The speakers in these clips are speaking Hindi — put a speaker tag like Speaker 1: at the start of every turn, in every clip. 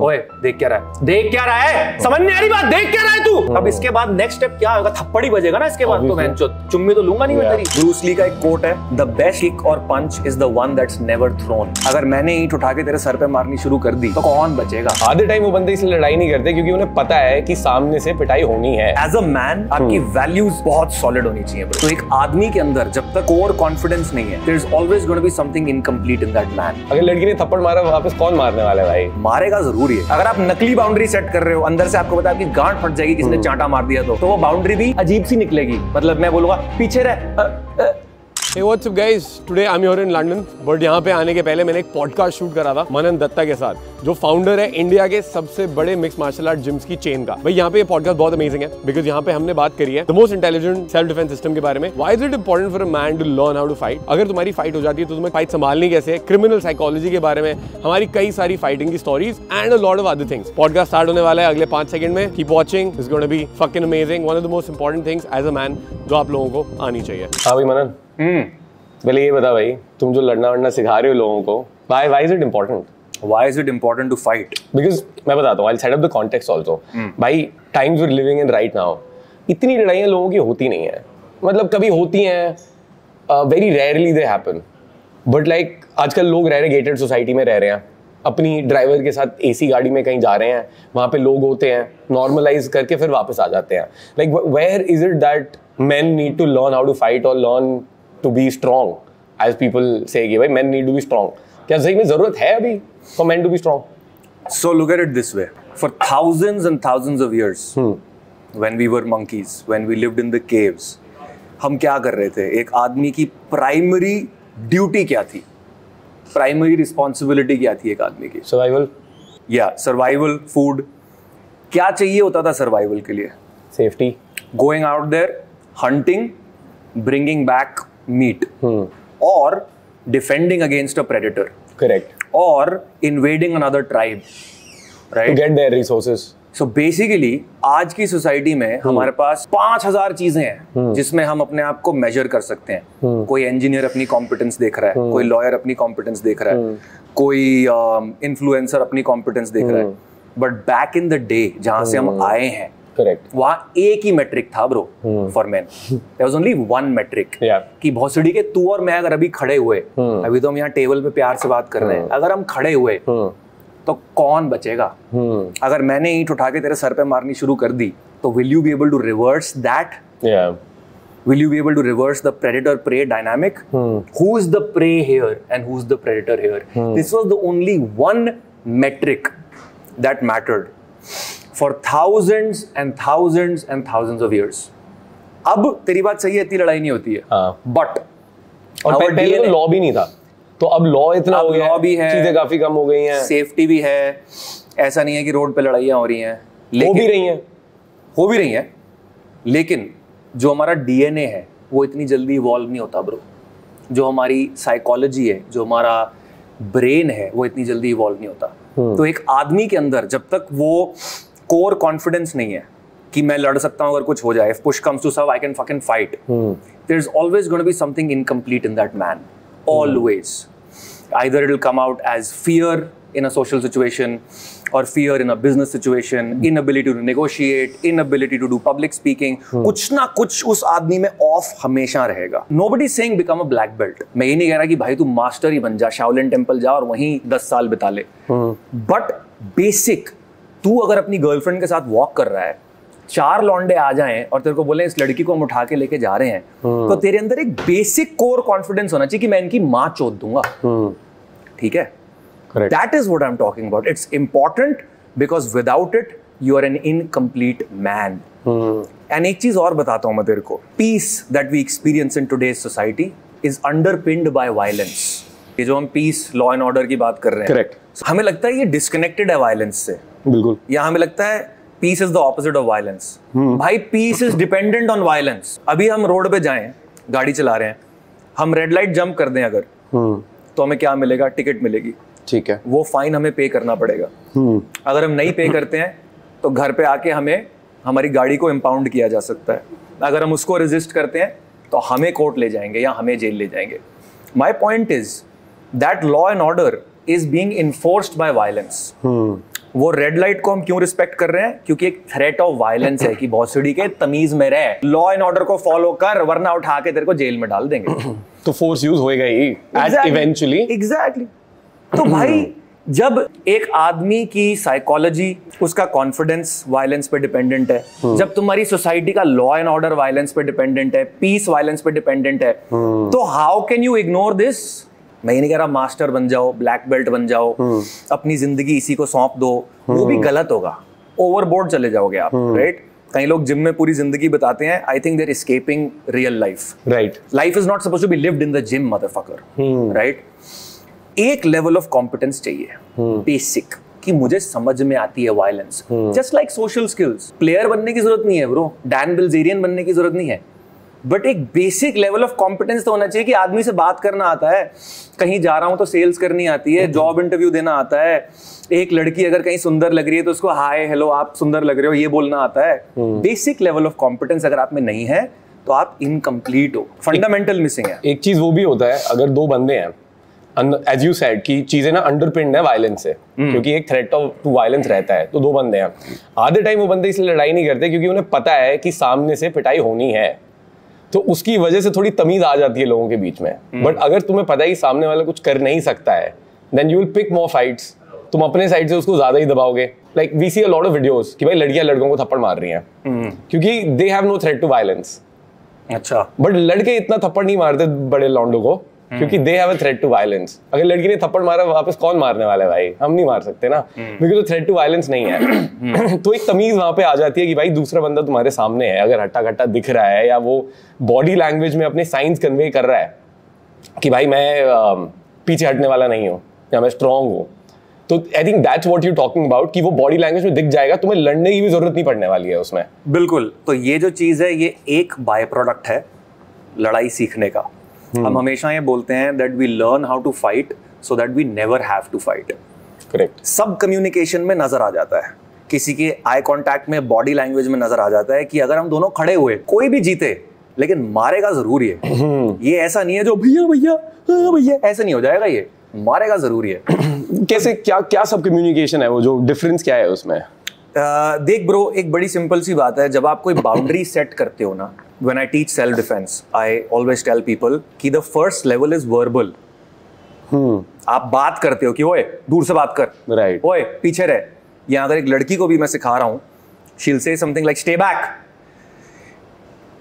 Speaker 1: ओए देख क्या रहा है, देख क्या रहा है, समझ नहीं आ रही बात, देख क्या रहा है तू। अब इसके बाद नेक्स्ट स्टेप क्या होगा, थप्पड़ ही बजेगा ना इसके बाद तो मैं चुम्मी तो लूंगा नहीं मैं तेरी। ब्रूस ली का एक कोट है, द बेस्ट किक और punch is the one that's never thrown. अगर मैंने ईंट उठा के तेरे सर पे मारनी शुरू कर दी तो कौन बचेगा।
Speaker 2: आधे टाइम वो बंदे इसलिए लड़ाई नहीं करते क्योंकि उन्हें पता है कि सामने से पिटाई होनी है।
Speaker 1: एज अ मैन आपकी वैल्यूज बहुत सॉलिड होनी चाहिए। तो एक आदमी के अंदर जब तक कोर कॉन्फिडेंस नहीं है, there is always going to be something incomplete in that man.
Speaker 2: अगर लड़की ने थप्पड़ मारा वापस कौन मारने वाला है भाई?
Speaker 1: मारेगा जरूरी है। अगर आप नकली बाउंड्री सेट कर रहे हो, अंदर से आपको पता है आपकी गांठ फट जाएगी किसी ने चांटा मार दिया तो वो बाउंड्री भी अजीब सी निकलेगी। मतलब मैं बोलूंगा पीछे रह।
Speaker 2: Hey, what's up guys? Today I'm here in London, but यहाँ पे आने के पहले मैंने एक पॉडकास्ट शूट करा था मनन दत्ता के साथ, जो फाउंडर है इंडिया के सबसे बड़े मिक्स मार्शल आर्ट जिम्स की चेन का। भाई यहाँ पे ये पॉडकास्ट बहुत अमेजिंग है बिकॉज यहाँ पे हमने बात करी है the most intelligent self defence system के बारे में। Why is it important for a man to learn how to fight? अगर तुम्हारी फाइट हो जाती है तो तुम्हें फाइट संभालनी कैसे है, क्रिमिनल साइकोलॉजी के बारे में, हमारी कई सारी फाइटिंग की stories and a lot of other things. Podcast start होने वाला है अगले 5 सेकंड में। Keep watching, it's gonna be fucking amazing, one of the most important things as a man जो आप लोगों को आनी चाहिए। हाँ भाई मनन, पहले ये बता भाई, तुम जो लड़ना वड़ना सिखा रहे हो लोगों को, why is it important?
Speaker 1: Why is it important to fight?
Speaker 2: Because मैं बताता हूँ, I'll set up the context also. भाई times we're living in right now, इतनी लड़ाइयाँ लोगों की होती नहीं है। मतलब कभी होती हैं, very rarely they happen. But like आजकल लोग रह रहे gated society में रह रहे हैं, अपनी ड्राइवर के साथ AC गाड़ी में कहीं जा रहे हैं, वहाँ पे लोग होते हैं, normalize करके फिर वापस आ जाते हैं। Like where is it that men need to learn how to fight or learn to be strong, as people say कि भाई men need to be strong? क्या सही में जरूरत है अभी for men to be strong?
Speaker 1: So look at it this way. For thousands and thousands of years, when we were monkeys, when we lived in the caves, हम क्या कर रहे थे? एक आदमी की प्राइमरी ड्यूटी क्या थी? प्राइमरी रिस्पॉन्सिबिलिटी क्या थी एक आदमी की?
Speaker 2: Survival.
Speaker 1: Survival, food. क्या चाहिए होता था सर्वाइवल के लिए?
Speaker 2: Safety.
Speaker 1: Going out there, hunting, bringing back meat, or defending against a predator.
Speaker 2: Correct.
Speaker 1: Or invading another tribe, right?
Speaker 2: To get their resources.
Speaker 1: So basically आज की सोसाइटी में हमारे पास 5000 चीजें हैं जिसमें हम अपने आप को मेजर कर सकते हैं। कोई इंजीनियर अपनी कॉम्पिटेंस देख रहा है, कोई लॉयर अपनी कॉम्पिटेंस देख रहा है, कोई इन्फ्लुएंसर अपनी कॉम्पिटेंस देख रहा है। But back in the day जहां से हम आए हैं,
Speaker 2: करेक्ट,
Speaker 1: वहां एक ही मेट्रिक था bro for men. There was only one metric कि भोसड़ी के तू और मैं अगर अभी खड़े हुए, अभी तो हम यहाँ टेबल पे प्यार से बात कर रहे हैं, अगर हम खड़े हुए तो कौन बचेगा? अगर मैंने ईंट उठा के तेरे सर पे मारनी शुरू कर दी तो will you be able to reverse that? Will you be able to reverse the predator-prey dynamic? Who is the prey here and who's the predator here? This was the only one metric that mattered for thousands and thousands and thousands of years. अब तेरी बात सही है, इतनी लड़ाई नहीं होती है, but
Speaker 2: और पहले तो लॉ भी नहीं था, तो अब लॉ इतना हो गया,
Speaker 1: लॉ भी है,
Speaker 2: चीजें काफी कम हो गई हैं,
Speaker 1: सेफ्टी भी है। ऐसा नहीं है कि रोड पे लड़ाइयाँ हो रही हैं,
Speaker 2: हो भी रही हैं,
Speaker 1: लेकिन जो हमारा डीएनए है वो इतनी जल्दी इवॉल्व नहीं होता ब्रो। जो हमारी साइकोलॉजी है, जो हमारा ब्रेन है, वो इतनी जल्दी इवॉल्व नहीं होता। तो एक आदमी के अंदर जब तक वो कोर कॉन्फिडेंस नहीं है कि मैं लड़ सकता हूं अगर कुछ हो जाए, if push comes to shove I can fucking fight, there's always going to be something incomplete in that man, always. Either it will come out as fear in a social situation, or fear in a business situation, inability to negotiate, inability to do public speaking, कुछ ना कुछ उस आदमी में ऑफ हमेशा रहेगा। Nobody is saying become a black belt. मैं ये नहीं कह रहा कि भाई तू मास्टर ही बन जा, शाओलिन टेम्पल जा और वहीं 10 साल बिता ले। बट बेसिक, तू अगर अपनी गर्लफ्रेंड के साथ वॉक कर रहा है, 4 लौंडे आ जाएं और तेरे को बोले इस लड़की को हम उठा के लेके जा रहे हैं, तो तेरे अंदर एक बेसिक कोर कॉन्फिडेंस होना चाहिए कि मैं इनकी माँ चोद दूंगा। ठीक है? That is what I'm talking about. It's important because without it, you are an incomplete man. And एक चीज और बताता हूँ मैं तेरे को. Peace that we experience in today's society is underpinned by violence. ये जो हम peace, law and order की बात कर रहे हैं.
Speaker 2: Correct.
Speaker 1: हमें लगता है ये disconnected है violence से.
Speaker 2: बिल्कुल.
Speaker 1: या हमें लगता है peace is the opposite of violence. भाई peace is dependent on violence. अभी हम रोड पे जाएं, गाड़ी चला रहे हैं, हम रेड लाइट जंप कर दें अगर, तो हमें क्या मिलेगा? टिकट मिलेगी।
Speaker 2: ठीक है,
Speaker 1: वो फाइन हमें पे करना पड़ेगा। अगर हम नहीं पे करते हैं तो घर पे आके हमें हमारी गाड़ी को इम्पाउंड किया जा सकता है। अगर हम उसको रेजिस्ट करते हैं तो हमें कोर्ट ले जाएंगे या हमें जेल ले जाएंगे। My point is that law and order is being enforced by violence. वो रेड लाइट को हम क्यों रिस्पेक्ट कर रहे हैं? क्योंकि एक थ्रेट ऑफ वायलेंस है कि भोसड़ी के तमीज में रह, लॉ एंड ऑर्डर को फॉलो कर, वरना उठा के तेरे को जेल में डाल देंगे।
Speaker 2: तो फोर्स यूज होएगा ही इवेंचुअली।
Speaker 1: एग्जैक्टली। तो भाई जब एक आदमी की साइकोलॉजी, उसका कॉन्फिडेंस वायलेंस पे डिपेंडेंट है, जब तुम्हारी सोसाइटी का लॉ एंड ऑर्डर वायलेंस पे डिपेंडेंट है, पीस वायलेंस पे डिपेंडेंट है, तो how can you ignore this? मैं ये नहीं कह रहा मास्टर बन जाओ, ब्लैक बेल्ट बन जाओ, अपनी जिंदगी इसी को सौंप दो, वो भी गलत होगा, ओवरबोर्ड चले जाओगे आप, राइट? कई लोग जिम में पूरी जिंदगी बताते हैं, I think they are escaping real life,
Speaker 2: right?
Speaker 1: Life is not supposed to be lived in the gym, motherfucker, right? एक लेवल ऑफ कॉम्पिटेंस चाहिए, बेसिक, कि मुझे समझ में आती है violence, just like social skills. Player बनने की जरूरत नहीं है ब्रो, डैन बिल्जेरियन बनने की जरूरत नहीं है, बट एक बेसिक लेवल ऑफ कॉम्पिटेंस तो होना चाहिए कि आदमी से बात करना आता है, कहीं जा रहा हूं तो सेल्स करनी आती है, जॉब इंटरव्यू देना आता है, एक लड़की अगर कहीं सुंदर लग रही है तो उसको हाय हेलो आप सुंदर लग रहे हो ये बोलना आता है। बेसिक लेवल ऑफ कॉम्पिटेंस अगर आप में नहीं है तो आप इनकम्प्लीट हो, फंडामेंटल मिसिंग है।
Speaker 2: एक चीज वो भी होता है, अगर दो बंदे हैं, एज यू सेड कि चीजें ना अंडरपिन्ड है वायलेंस से, क्योंकि एक थ्रेट टू वायलेंस रहता है, तो दो बंदे हैं, आधे टाइम वो बंदे इसलिए लड़ाई नहीं करते क्योंकि उन्हें पता है कि सामने से पिटाई होनी है, तो उसकी वजह से थोड़ी तमीज आ जाती है लोगों के बीच में। बट अगर तुम्हें पता है कि सामने वाला कुछ कर नहीं सकता है, then you will pick more fights, तुम अपने साइड से उसको ज्यादा ही दबाओगे। Like we see a lot of videos कि भाई लड़कियां लड़कों को थप्पड़ मार रही हैं क्योंकि they have no threat to violence.
Speaker 1: अच्छा,
Speaker 2: बट लड़के इतना थप्पड़ नहीं मारते बड़े लॉन्डो को क्योंकि they have a threat to violence. अगर लड़की ने थप्पड़ मारा वापस कौन मारने वाला है भाई? हम नहीं मार सकते ना, क्योंकि तो थ्रेट टू वायलेंस नहीं है। तो एक तमीज वहां पे आ जाती है कि भाई दूसरा बंदा तुम्हारे सामने है, अगर हट्टा कट्टा दिख रहा है या वो बॉडी लैंग्वेज में अपने साइंस कन्वे कर रहा है कि भाई मैं पीछे हटने वाला नहीं हूँ या मैं स्ट्रांग हूँ, तो I think that's what you talking about, कि वो बॉडी लैंग्वेज में दिख जाएगा, तुम्हें लड़ने की भी जरूरत नहीं पड़ने वाली है उसमें।
Speaker 1: बिल्कुल। तो ये जो चीज है ये एक बाय प्रोडक्ट है लड़ाई सीखने का। हम हमेशा ये बोलते हैं that we learn how to fight so that we never have to fight.
Speaker 2: Correct.
Speaker 1: सब कम्युनिकेशन में नजर आ जाता है, किसी के आई कांटेक्ट में, बॉडी लैंग्वेज में नजर आ जाता है कि अगर हम दोनों खड़े हुए, कोई भी जीते लेकिन मारेगा जरूर ये ऐसा नहीं है जो भैया भैया भैया, ऐसा नहीं हो जाएगा, ये मारेगा जरूर है।
Speaker 2: कैसे, क्या क्या सब कम्युनिकेशन है वो, जो डिफरेंस क्या है उसमें?
Speaker 1: देख ब्रो, एक बड़ी सिंपल सी बात है, जब आप कोई बाउंड्री सेट करते हो ना, when I teach self defense, I always tell people कि the first level is verbal. आप बात करते हो कि ओए दूर से बात कर,
Speaker 2: राइट,
Speaker 1: ओए पीछे रह। या अगर एक लड़की को भी मैं सिखा रहा हूं, she'll say something like stay back.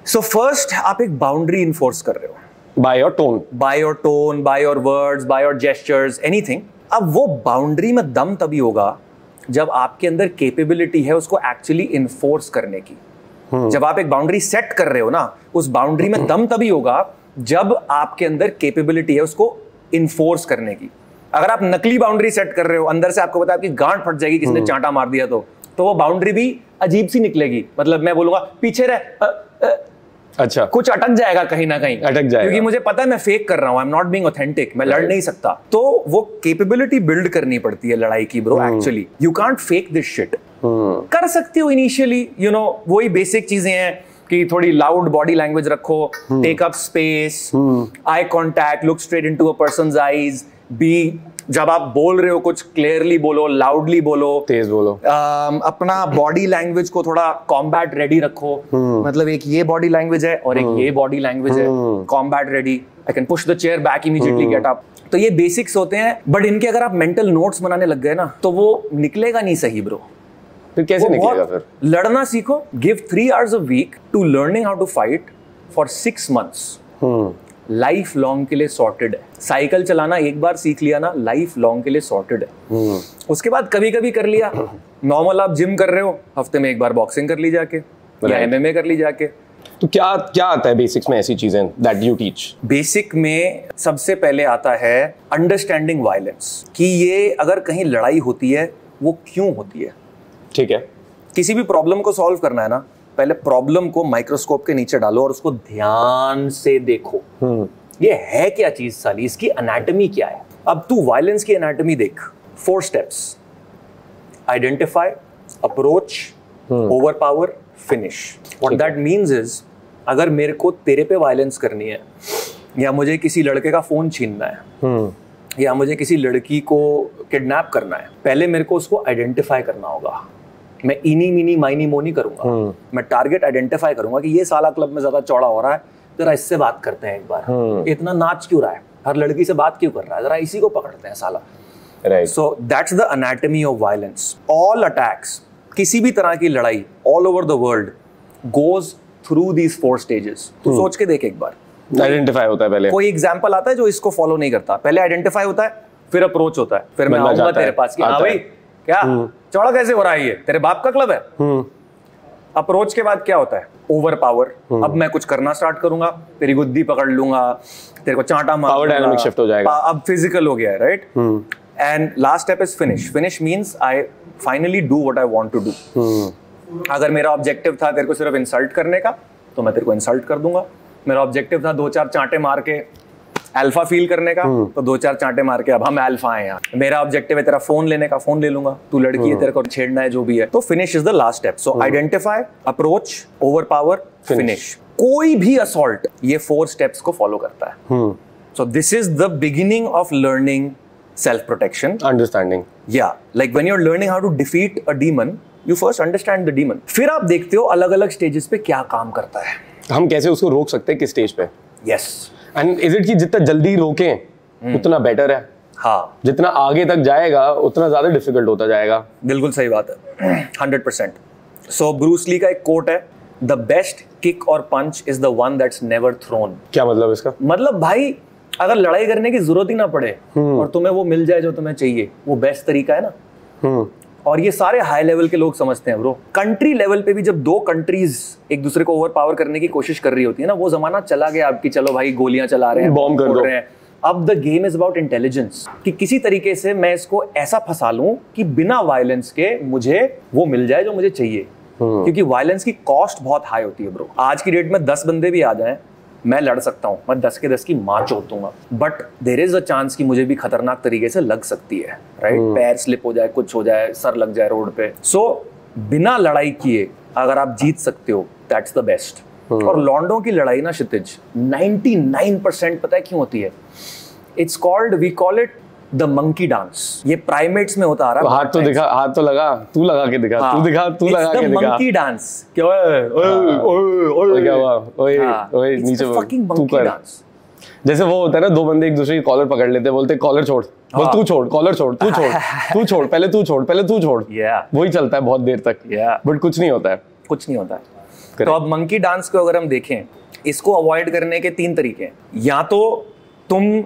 Speaker 1: So first आप एक बाउंड्री इन्फोर्स कर रहे हो,
Speaker 2: by your tone,
Speaker 1: by your words, by your gestures, anything. अब वो बाउंड्री में दम तभी होगा जब आपके अंदर कैपेबिलिटी है उसको एक्चुअली इन्फोर्स करने की। जब आप एक बाउंड्री सेट कर रहे हो ना, उस बाउंड्री में दम तभी होगा जब आपके अंदर कैपेबिलिटी है उसको इन्फोर्स करने की। अगर आप नकली बाउंड्री सेट कर रहे हो, अंदर से आपको पता है आपकी गांठ फट जाएगी किसने चांटा मार दिया, तो वो बाउंड्री भी अजीब सी निकलेगी। मतलब मैं बोलूंगा पीछे रह,
Speaker 2: अच्छा,
Speaker 1: कुछ अटक जाएगा, कहीं ना कहीं
Speaker 2: अटक जाएगा,
Speaker 1: क्योंकि मुझे पता है मैं फेक कर रहा हूं, आई एम नॉट बीइंग ऑथेंटिक, मैं लड़ नहीं सकता। तो वो कैपेबिलिटी बिल्ड करनी पड़ती है लड़ाई की bro. Actually you can't fake this shit. कर सकते हो इनिशियली, यू नो, वही बेसिक चीजें हैं कि थोड़ी लाउड बॉडी लैंग्वेज रखो, take up space, eye contact, look straight into a person's eyes, be, जब आप बोल रहे हो कुछ क्लियरली बोलो, लाउडली बोलो,
Speaker 2: तेज बोलो,
Speaker 1: अपना बॉडी लैंग्वेज को थोड़ा कॉम्बैट रेडी रखो। मतलब एक ये बॉडी लैंग्वेज है और एक ये बॉडी लैंग्वेज है, combat ready, I can push the chair back immediately, get up. तो ये बेसिक्स होते हैं, बट इनके अगर आप मेंटल नोट्स बनाने लग गए ना तो वो निकलेगा नहीं सही ब्रो।
Speaker 2: फिर कैसे निकलेगा? फिर
Speaker 1: लड़ना सीखो। Give 3 hours a week to learning how to fight for 6 months. Life long के लिए सॉर्टेड है। साइकिल चलाना एक बार सीख लिया ना, लाइफ लॉन्ग के लिए सॉर्टेड है। उसके बाद कभी कभी कर लिया, नॉर्मल आप जिम कर रहे हो, हफ्ते में एक बार बॉक्सिंग कर ली जाके, या MMA कर ली जाके।
Speaker 2: तो क्या क्या आता है बेसिक्स में ऐसी चीजें दैट यू टीच?
Speaker 1: बेसिक में सबसे पहले आता है अंडरस्टैंडिंग वायलेंस, कि ये अगर कहीं लड़ाई होती है वो क्यों होती है।
Speaker 2: ठीक है,
Speaker 1: किसी भी प्रॉब्लम को सॉल्व करना है ना, पहले प्रॉब्लम को माइक्रोस्कोप के नीचे डालो और उसको ध्यान से देखो, ये है क्या चीज साली, इसकी एनाटॉमी क्या है। अब तू वायलेंस की एनाटॉमी देख। 4 steps: identify, approach, overpower, finish. What that means is, अगर मेरे को तेरे पे वायलेंस करनी है या मुझे किसी लड़के का फोन छीनना है या मुझे किसी लड़की को किडनैप करना है, पहले मेरे को उसको आइडेंटिफाई करना होगा। मैं इनी मिनी माइनी मोनी करूंगा, मैं टारगेट आइडेंटिफाई करूंगा कि ये साला क्लब में ज्यादा चौड़ा हो रहा है, जरा इससे बात करते हैं एक बार, इतना नाच क्यों रहा है, हर लड़की से बात क्यों कर रहा है, जरा इसी को पकड़ते हैं साला।
Speaker 2: Right.
Speaker 1: So that's the anatomy of violence. All attacks, किसी भी तरह की लड़ाई all over the world goes through these 4 stages. तू सोच के देख एक बार,
Speaker 2: आइडेंटिफाई होता है पहले।
Speaker 1: कोई एग्जांपल आता है जो इसको फॉलो नहीं करता? पहले आइडेंटिफाई होता है, फिर अप्रोच होता है, फिर मैं आऊंगा तेरे पास कि हाँ भाई क्या चौड़ा कैसे हो रहा है, ये तेरे बाप का क्लब है। अप्रोच के बाद क्या होता है? Over power. अब मैं कुछ करना स्टार्ट करूंगा, तेरी गुद्दी पकड़ लूंगा, तेरे को चांटा मार,
Speaker 2: पावर डायनामिक शिफ्ट हो जाएगा,
Speaker 1: अब फिजिकल हो गया है, right. And last step is finish. Finish means I finally do what I want to do. अगर मेरा ऑब्जेक्टिव था तेरे को सिर्फ इंसल्ट करने का, तो मैं तेरे को इंसल्ट कर दूंगा। मेरा ऑब्जेक्टिव था 2-4 चांटे मार के अल्फा फील करने का, तो 2-4 चांटे मार के अब हम अल्फा हैं यहाँ। मेरा ऑब्जेक्टिव है तेरा फोन लेने का, फोन ले लूंगा। तू लड़की है, तेरे को छेड़ना है, जो भी है। तो finish is the last step. So identify, approach, over power, finish. कोई भी असॉल्ट ये 4 स्टेप्स को फॉलो करता है। So this is the beginning of learning self protection,
Speaker 2: understanding.
Speaker 1: या like when you are learning how to defeat a demon, you first understand the demon, फिर आप देखते हो अलग अलग स्टेजेस पे क्या काम करता है,
Speaker 2: हम कैसे उसको रोक सकते हैं, किस स्टेज पे।
Speaker 1: यस।
Speaker 2: एंड इज इट कि जितना जल्दी रोकें उतना बेटर है?
Speaker 1: हाँ,
Speaker 2: जितना आगे तक जाएगा उतना ज्यादा डिफिकल्ट होता जाएगा।
Speaker 1: बिल्कुल सही बात है, 100%। सो ब्रूस ली का एक कोट है, द बेस्ट किक और punch is the one that's never thrown.
Speaker 2: क्या मतलब इसका?
Speaker 1: मतलब भाई अगर लड़ाई करने की जरूरत ही ना पड़े और तुम्हें वो मिल जाए जो तुम्हें चाहिए, वो बेस्ट तरीका है ना। और ये सारे हाई लेवल के लोग समझते हैं ब्रो। कंट्री लेवल पे भी जब 2 कंट्रीज एक दूसरे को ओवर पावर करने की कोशिश कर रही होती है ना, वो जमाना चला गया आपकी, चलो भाई गोलियां चला रहे हैं,
Speaker 2: बॉम्ब कर दो।
Speaker 1: अब the game is about intelligence, कि किसी तरीके से मैं इसको ऐसा फंसा लूं कि बिना वायलेंस के मुझे वो मिल जाए जो मुझे चाहिए। क्योंकि वायलेंस की कॉस्ट बहुत हाई होती है ब्रो। आज की डेट में 10 बंदे भी आ जाएं, मैं लड़ सकता हूं, मैं 10 के 10 की मार चोट दूंगा, but there is a chance कि मुझे भी खतरनाक तरीके से लग सकती है, राइट। पैर स्लिप हो जाए, कुछ हो जाए, सर लग जाए रोड पे। सो बिना लड़ाई किए अगर आप जीत सकते हो, दैट्स द बेस्ट। और लॉन्डो की लड़ाई ना क्षितिज 99% पता है क्यों होती है? It's called, we call it the monkey dance. ये प्राइमेट्स में होता आ रहा है।
Speaker 2: हाथ तो दिखा, हाथ तो लगा, तू लगा के दिखा, तू दिखा, तू लगा के दिखा।
Speaker 1: मंकी डांस क्या है?
Speaker 2: क्या हुआ? ओए ओए नीचे तू कर। जैसे वो होता है ना, 2 बंदे एक दूसरे की कॉलर पकड़ लेते हैं, बोलते कॉलर छोड़, बोल तू छोड़, कॉलर छोड़, तू छोड़, तू छोड़, पहले तू छोड़, पहले तू छोड़। वही चलता है बहुत देर तक, बट कुछ नहीं होता है,
Speaker 1: कुछ नहीं होता है। तो अब मंकी डांस को अगर हम देखें, इसको अवॉइड करने के 3 तरीके हैं। या तो तुम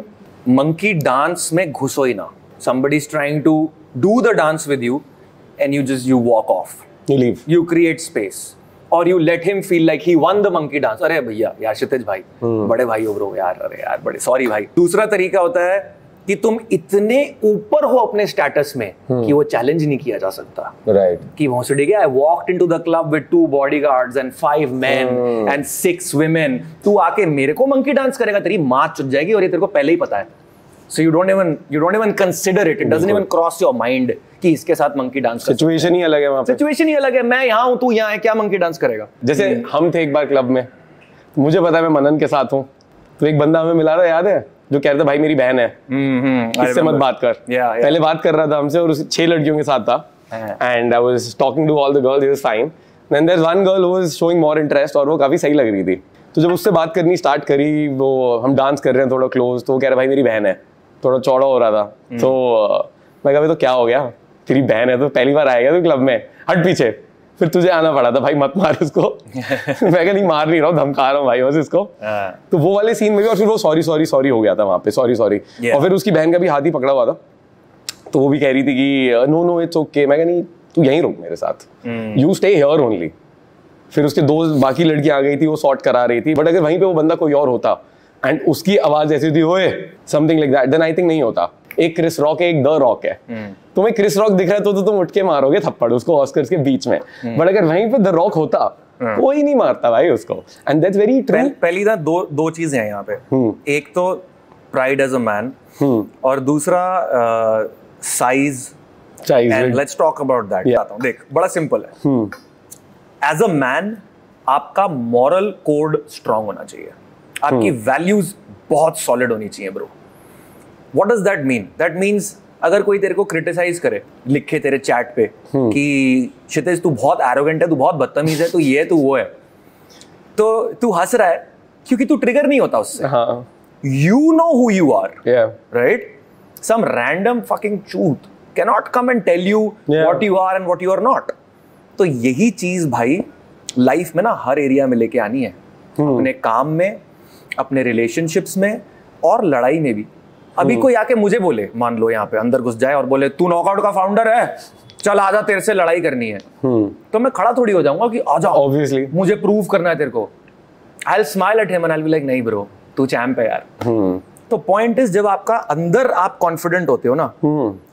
Speaker 1: मंकी डांस में घुसो ही ना, somebody is trying to do the dance with you and you walk off,
Speaker 2: you leave,
Speaker 1: you create space or you let him feel like he won the monkey dance। अरे भैया यार, क्षितिज भाई बड़े भाई हो ब्रो यार, अरे यार बड़े सॉरी भाई। दूसरा तरीका होता है कि तुम इतने ऊपर हो अपने स्टेटस में कि वो चैलेंज नहीं किया जा सकता,
Speaker 2: राइट।
Speaker 1: कि भोंसड़ी गया, I walked into the club with 2 bodyguards and 5 men and 6 women, तू आके मेरे को मंकी डांस करेगा, तेरी मां चुट जाएगी, और ये तेरे को पहले ही पता है। So you don't even consider it. It doesn't even cross your mind कि इसके साथ मंकी डांस कर।
Speaker 2: सिचुएशन ही अलग है वहाँ पे।
Speaker 1: सिचुएशन ही अलग है, मैं यहाँ हूँ, तू यहाँ है, क्या मंकी डांस करेगा?
Speaker 2: जैसे हम थे एक बार क्लब में, मुझे पता है मैं मनन के साथ हूँ, तो एक बंदा हमें मिला रहा, याद है, जो कह रहा था भाई मेरी बहन है, इससे मत बात कर। पहले बात कर रहा था हमसे, और 6 लड़कियों के साथ था, and I was talking to all the girls, he was fine. Then there is one girl who was showing more interest, और वो काफी सही लग रही थी। तो जब उससे बात करनी स्टार्ट करी, वो हम डांस कर रहे हैं थोड़ा क्लोज, तो वो कह रहा भाई मेरी बहन है, थोड़ा चौड़ा हो रहा था। तो मैं कहा तो क्या हो गया, तेरी बहन है तो पहली बार आएगा तो क्लब में, हट पीछे। फिर तुझे आना पड़ा था, भाई मत मार इसको। मैं कहा नहीं मार नहीं रहा हूँ, धमका रहा हूँ भाई बस इसको। तो वो वाले सीन में भी, और फिर वो सॉरी हो गया था वहाँ पे, सॉरी। और फिर उसकी बहन का भी हाथ ही पकड़ा हुआ था, तो वो भी कह रही थी कि नो इट्स ओके। मैं कहा नहीं, तू यहीं रुक मेरे साथ, यू स्टे हियर ओनली। फिर उसके 2 बाकी लड़कियां आ गई थी, वो सॉर्ट करा रही थी, बट अगर वहीं पे वो बंदा कोई और होता एंड उसकी आवाज ऐसी थी, ओए something like that, then I think नहीं होता। एक क्रिस रॉक है, एक द रॉक है। तुम्हें क्रिस रॉक दिख रहा है तो तुम उठ के मारोगे थप्पड़ उसको ऑस्कर्स के बीच में, बट अगर वहीं पे द रॉक होता, कोई नहीं मारता भाई उसको। And that's very true.
Speaker 1: पहली ना दो चीजें हैं यहाँ पे, एक तो प्राइड एज अ मैन, और दूसरा size. And let's talk about that. देख बड़ा सिंपल है, एज अ मैन आपका मॉरल कोड स्ट्रांग होना चाहिए, आपकी वैल्यूज बहुत सॉलिड होनी चाहिए bro. What does that mean? That means अगर कोई तेरे को क्रिटिसाइज करे, लिखे तेरे चैट पे कि क्षितिज तू बहुत एरोगेंट है, तू बहुत बदतमीज है, तू ये तू वो है, तो तू हंस रहा है क्योंकि तू ट्रिगर नहीं होता उससे. You know who you are, right? Some random fucking truth cannot come and tell you what you are and what you are not. तो यही चीज भाई लाइफ में ना हर एरिया में लेके आनी है, अपने काम में, अपने रिलेशनशिप्स में और लड़ाई में भी. अभी कोई आके मुझे बोले, मान लो यहाँ पे अंदर घुस जाए और बोले तू नॉकआउट का फाउंडर है, चल आजा तेरे से लड़ाई करनी है, तो मैं खड़ा थोड़ी हो जाऊंगा कि आजा, ऑब्वियसली मुझे प्रूव करना है तेरे को. I'll smile at him and I'll be like, नहीं ब्रो, तू चैंप है यार. तो पॉइंट इज, जब आपका अंदर आप कॉन्फिडेंट होते हो ना,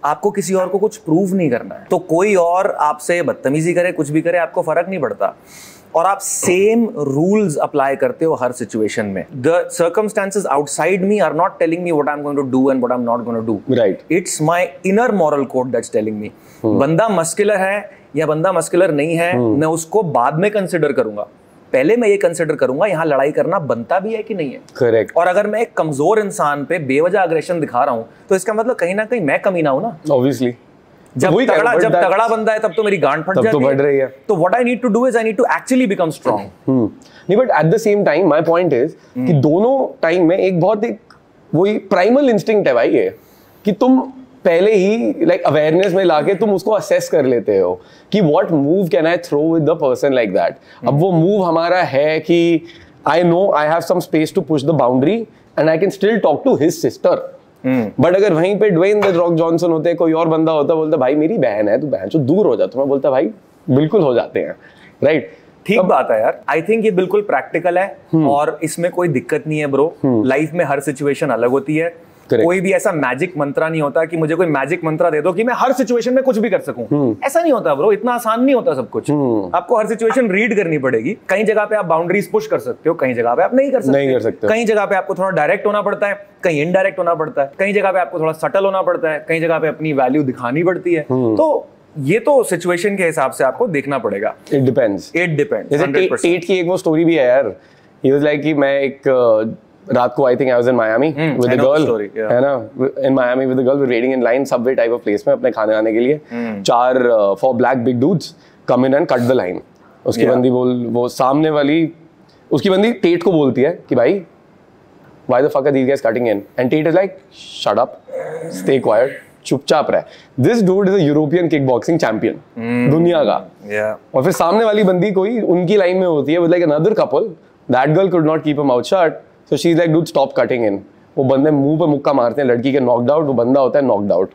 Speaker 1: आपको किसी और को कुछ प्रूव नहीं करना है. तो कोई और आपसे बदतमीजी करे, कुछ भी करे, आपको फर्क नहीं पड़ता. और आप सेम रूल्स अप्लाई करते हो हर सिचुएशन में. The circumstances outside me are not telling me what I am going to do and what I am not going to do. Right. It's my inner moral code that's telling me. बंदा मस्कुलर है या बंदा मस्कुलर नहीं है, मैं उसको बाद में कंसिडर करूंगा. पहले मैं ये कंसिडर करूंगा यहाँ लड़ाई करना बनता भी है कि नहीं है. करेक्ट. और अगर मैं एक कमजोर इंसान पे बेवजह अग्रेशन दिखा रहा हूँ तो इसका मतलब कहीं ना कहीं मैं कमीना हूं ना. ऑब्वियसली. जब तगड़ा बंदा है तब तो मेरी गांड फट जाती है. तो what I need to do is I need to actually become strong.
Speaker 2: नहीं, but at the same time my point is कि दोनों टाइम में एक वही प्राइमल इंस्टिंक्ट है भाई, ये कि तुम पहले ही लाइक अवेयरनेस में लाके तुम उसको असेस कर लेते हो कि what move can I throw with the person like that. अब वो मूव हमारा है कि I know I have some space to push the boundary and I can still talk to his sister. But अगर वहीं पे ड्वेन द रॉक जॉनसन होते, कोई और बंदा होता, बोलता भाई मेरी बहन है, तू बहन से दूर हो जा, तो मैं बोलता भाई बिल्कुल हो जाते हैं. राइट.
Speaker 1: ठीक बात है यार. आई थिंक ये बिल्कुल प्रैक्टिकल है और इसमें कोई दिक्कत नहीं है ब्रो. लाइफ में हर सिचुएशन अलग होती है. कोई भी ऐसा मैजिक मंत्रा नहीं होता कि मुझे कोई मैजिक मंत्रा दे दो कि मैं हर सिचुएशन में कुछ भी कर सकूं. ऐसा नहीं होता ब्रो. इतना आसान नहीं होता सब कुछ. आपको हर सिचुएशन रीड करनी पड़ेगी. कई जगह पे आप बाउंड्रीज पुश कर सकते हो, कई जगह पे आप नहीं कर सकते. कई जगह पे आपको थोड़ा डायरेक्ट होना पड़ता है, कहीं इनडायरेक्ट होना पड़ता है, कई जगह पे आपको थोड़ा सटल होना पड़ता है, कई जगह पे अपनी वैल्यू दिखानी पड़ती है. तो ये तो सिचुएशन के हिसाब से आपको देखना पड़ेगा.
Speaker 2: It depends. जैसे टेट की एक वो स्टोरी भी है यार. ही वाज लाइक कि मैं एक रात को I think I was in Miami with a girl, है ना, in Miami with a girl, we waiting in line subway type of place में अपने खाने आने के लिए. 4 black big dudes come in and cut the line. उसकी बंदी वो सामने वाली उसकी बंदी टेट को बोलती है कि भाई why the fuck are these guys cutting in, and Tate is like shut up, stay quiet, चुपचाप रहे. This dude is a European kick boxing champion दुनिया का. और फिर सामने वाली बंदी कोई उनकी लाइन में होती है with like another couple. That girl could not keep her mouth shut, so she's like dude stop cutting in. वो बंदे मुंह पे मुक्का मारते हैं लड़की के, नॉकड आउट. वो बंदा होता है नॉकड आउट.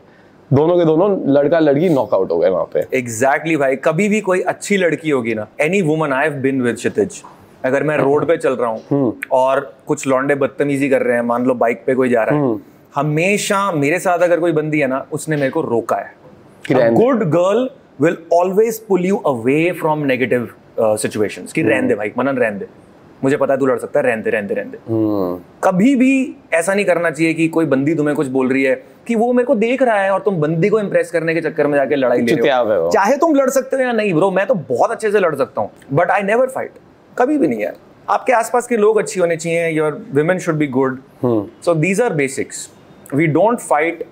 Speaker 2: दोनों के दोनों लड़का लड़की नॉकआउट हो गए वहां पे.
Speaker 1: एग्जैक्टली भाई. कभी भी कोई अच्छी लड़की होगी ना, any woman I have been with Kshitij, अगर मैं रोड पे चल रहा हूँ और कुछ लौंडे बदतमीजी कर रहे हैं, मान लो बाइक पे कोई जा रहा है, हमेशा मेरे साथ अगर कोई बंदी है ना, उसने मेरे को रोका है. Good girl will always pull you away from negative situations कि रहने दे भाई, मनन रहने दे, मुझे पता है तू लड़ सकता है, रहने दे. कभी भी ऐसा नहीं करना चाहिए कि कोई बंदी तुम्हें कुछ बोल रही है कि वो मेरे को देख रहा है और तुम बंदी को इंप्रेस करने के चक्कर में जाके लड़ाई ले रहे हो. चाहे तुम लड़ सकते हो या नहीं ब्रो, मैं तो बहुत अच्छे से लड़ सकता हूँ, बट आई नेवर फाइट. कभी भी नहीं यार. आपके आसपास के लोग अच्छी होने चाहिए, your women should be good. So these are basics. We don't fight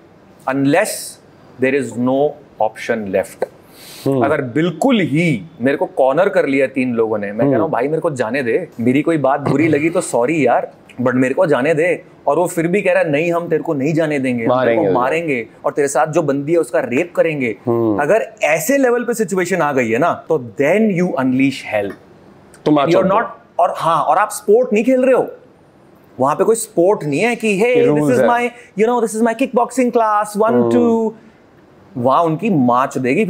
Speaker 1: unless there is no option left. अगर बिल्कुल ही मेरे को कॉर्नर कर लिया 3 लोगों ने, मैं कह रहा हूँ भाई मेरे को जाने दे, मेरी कोई बात बुरी लगी तो सॉरी यार, बट मेरे को जाने दे. और वो फिर भी कह रहा है नहीं हम तेरे को नहीं जाने देंगे, मारेंगे और तेरे साथ जो बंदी है उसका रेप करेंगे. अगर ऐसे लेवल पे सिचुएशन आ गई है ना, तो then you unleash hell. You are not. और हाँ, और आप स्पोर्ट नहीं खेल रहे हो, वहां पे कोई स्पोर्ट नहीं है कि hey this is my kick boxing class 1 2. वहां उनकी मां चुदेगी.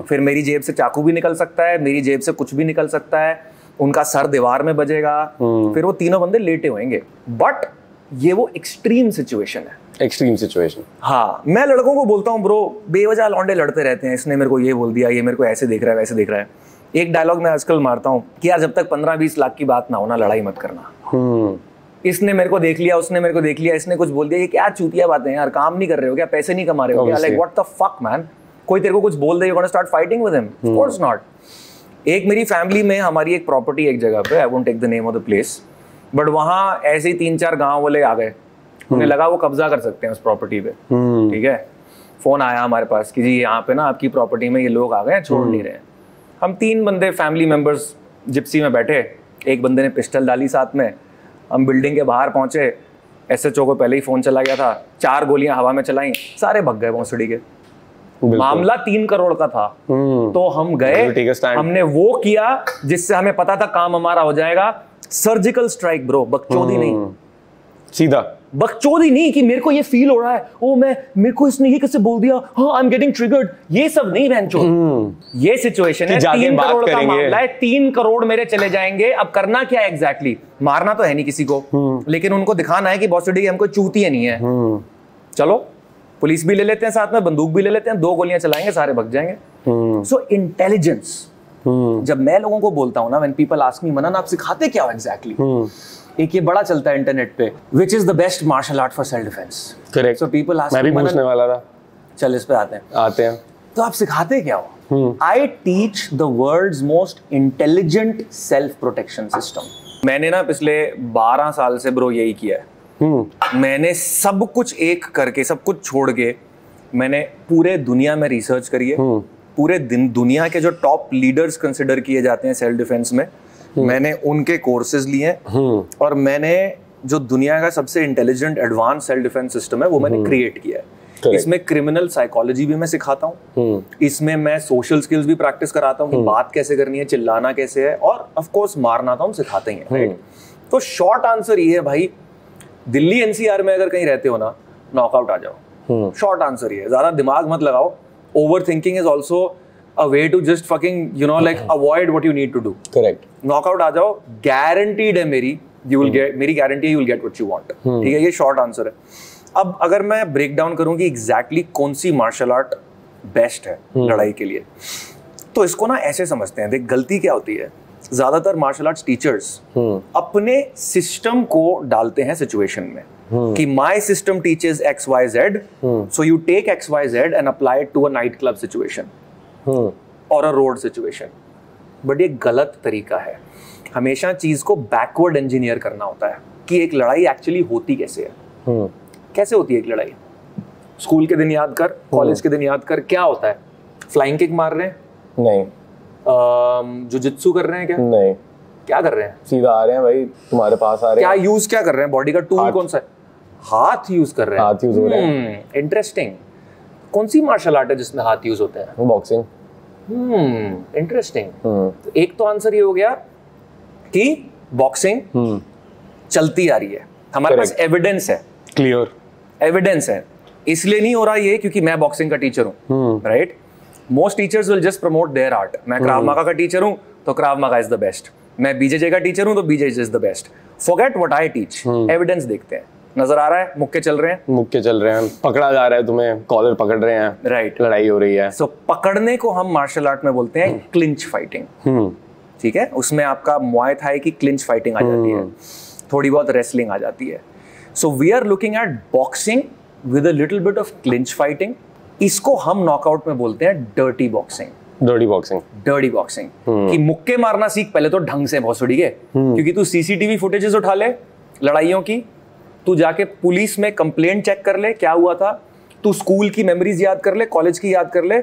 Speaker 1: फिर मेरी जेब से चाकू भी निकल सकता है, मेरी जेब से कुछ भी निकल सकता है, उनका सर दीवार में बजेगा, फिर वो तीनों बंदे लेटे होंगे. बट ये वो एक्सट्रीम सिचुएशन है. Extreme situation. हाँ, मैं लड़कों को बोलता हूँ ब्रो, बेवजह लौंडे लड़ते रहते हैं, इसने मेरे को ये बोल दिया, ये मेरे को ऐसे देख रहा है, वैसे देख रहा है. एक डायलॉग मैं आजकल मारता हूँ कि यार जब तक 15-20 लाख की बात ना हो ना, लड़ाई मत करना. इसने मेरे को देख लिया, उसने मेरे को देख लिया, इसने कुछ बोल दिया, ये क्या चूतिया बातें हैं यार, काम नहीं कर रहे हो क्या, पैसे नहीं कमा रहे हो क्या, like what the fuck man. कोई तेरे को कुछ बोल दे, you gonna start fighting with him? Of course not. एक मेरी फैमिली में हमारी एक प्रॉपर्टी एक जगह पे, I won't take the name of the place, but वहां ऐसे ही 3-4 गांव वाले आ गए उन्हें लगा वो कब्जा कर सकते हैं उस प्रॉपर्टी पे, ठीक है। फोन आया हमारे पास कि जी यहाँ पे ना आपकी प्रॉपर्टी में ये लोग आ गए, छोड़ नहीं रहे हैं। हम 3 बंदे फैमिली मेंबर्स जिप्सी में बैठे, एक बंदे ने पिस्टल डाली साथ में, हम बिल्डिंग के बाहर पहुंचे, SHO को पहले ही फोन चला गया था, 4 गोलियां हवा में चलाई, सारे भग गए भोंसड़ी के। मामला 3 करोड़ का था, तो हम गए, हमने वो किया जिससे हमें पता था काम हमारा हो जाएगा। सर्जिकल स्ट्राइक ब्रो, बकचोदी नहीं,
Speaker 2: सीधा
Speaker 1: बकचोदी नहीं कि मेरे को ये फील हो रहा है, ओ मेरे को इसने ये कैसे बोल दिया, हाँ आई एम गेटिंग ट्रिगर्ड, ये सब नहीं बहनचो। ये सिचुएशन है, 3 करोड़ का मामला है, 3 करोड़ मेरे चले जाएंगे। अब करना क्या है एग्जैक्टली? मारना तो है नहीं किसी को, लेकिन उनको दिखाना है कि बॉसडी हमको चूतिए नहीं है। चलो पुलिस भी ले लेते हैं साथ में, बंदूक भी ले लेते हैं, 2 गोलियां चलाएंगे, सारे भग जाएंगे। सो इंटेलिजेंस, जब मैं लोगों को बोलता हूँ ना, व्हेन पीपल आस्क मी मनन आप सिखाते क्या हो एग्जैक्टली, एक ये बड़ा चलता है इंटरनेट पे, which is the best martial art for self defence.
Speaker 2: Correct.
Speaker 1: So people ask,
Speaker 2: मैं भी पूछने वाला था।
Speaker 1: चल इस पे आते हैं। तो आप सिखाते क्या हो? I teach the world's most intelligent self protection system. मैंने ना पिछले 12 साल से ब्रो यही किया है। मैंने सब कुछ एक करके, सब कुछ छोड़ के, मैंने पूरे दुनिया में रिसर्च करी है। पूरे दुनिया के जो टॉप लीडर्स कंसिडर किए जाते हैं सेल्फ डिफेंस में, मैंने उनके कोर्सेज लिए हैं, और मैंने जो दुनिया का सबसे intelligent advance self defence system है वो मैंने क्रिएट किया है। इसमें क्रिमिनल साइकोलॉजी भी मैं सिखाता हूँ, इसमें मैं सोशल स्किल्स भी प्रैक्टिस कराता हूँ कि बात कैसे करनी है, चिल्लाना कैसे है, और ऑफ कोर्स मारना तो हम सिखाते ही हैं, राइट। तो शॉर्ट आंसर ये है भाई, दिल्ली NCR में अगर कहीं रहते हो ना, नॉकआउट आ जाओ। शॉर्ट आंसर ये है, ज्यादा दिमाग मत लगाओ। Over thinking is also a way to just fucking like avoid what you need to do.
Speaker 2: Correct.
Speaker 1: Knockout आ जाओ, guaranteed है मेरी, you will get, मेरी guarantee है you will get what you want. ठीक है, ये short answer है। अब अगर मैं break down करूँ कि exactly कौन सी martial art best है लड़ाई के लिए, तो इसको ना ऐसे समझते हैं। देख गलती क्या होती है, ज्यादातर मार्शल आर्ट्स टीचर्स अपने सिस्टम को डालते हैं सिचुएशन में कि my system teaches XYZ, so you take XYZ and apply it to a night club situation. और अ रोड सिचुएशन। बट ये गलत तरीका है। हमेशा चीज को बैकवर्ड इंजीनियर करना होता है कि एक लड़ाई एक्चुअली होती कैसे है। कैसे होती है एक लड़ाई? स्कूल के दिन याद कर, कॉलेज के दिन याद कर, क्या होता है? फ्लाइंग किक मार रहे हैं?
Speaker 2: नहीं।
Speaker 1: जुजित्सु कर रहे हैं क्या?
Speaker 2: नहीं।
Speaker 1: क्या कर रहे हैं?
Speaker 2: सीधा आ रहे हैं भाई, तुम्हारे पास आ रहे हैं।
Speaker 1: क्या यूज क्या कर रहे हैं? बॉडी का टूल कौन सा है? हाथ यूज कर रहे हैं।
Speaker 2: हाथ यूज हो रहे हैं।
Speaker 1: इंटरेस्टिंग। कौन सी मार्शल आर्ट है जिसमें हाथ यूज होते हैं?
Speaker 2: बॉक्सिंग।
Speaker 1: इंटरेस्टिंग। तो एक तो आंसर ये हो गया कि बॉक्सिंग चलती आ रही है, हमारे पास एविडेंस है,
Speaker 2: क्लियर
Speaker 1: एविडेंस है। इसलिए नहीं हो रहा ये क्योंकि मैं बॉक्सिंग का टीचर हूँ, right. Most teachers will just promote their art. मैं क्राव मागा का टीचर हूँ तो क्राव मागा इज द बेस्ट, मैं BJJ का टीचर हूँ तो BJJ is the best. Forget what I teach, evidence देखते हैं। नजर आ रहा है मुक्के चल रहे हैं,
Speaker 2: मुक्के चल रहे हैं, पकड़ा जा रहा है, तुम्हें कॉलर पकड़ रहे हैं,
Speaker 1: राइट,
Speaker 2: लड़ाई हो रही है।
Speaker 1: सो पकड़ने को हम मार्शल आर्ट में बोलते हैं क्लिंच फाइटिंग। ठीक है, उसमें आपका मुआय थाई की क्लिंच फाइटिंग आ जाती है, थोड़ी बहुत रेसलिंग आ जाती है। So we are looking at boxing with a little bit of clinch fighting. इसको हम नॉकआउट में बोलते हैं dirty boxing.
Speaker 2: Dirty boxing,
Speaker 1: dirty boxing कि मुक्के मारना सीख पहले तो ढंग से भोसड़ी के, क्योंकि तू CCTV फुटेजेस उठा ले लड़ाइयों की, तू जाके पुलिस में कंप्लेंट चेक कर ले क्या हुआ था, तू स्कूल की मेमोरीज याद कर ले, कॉलेज की याद कर ले,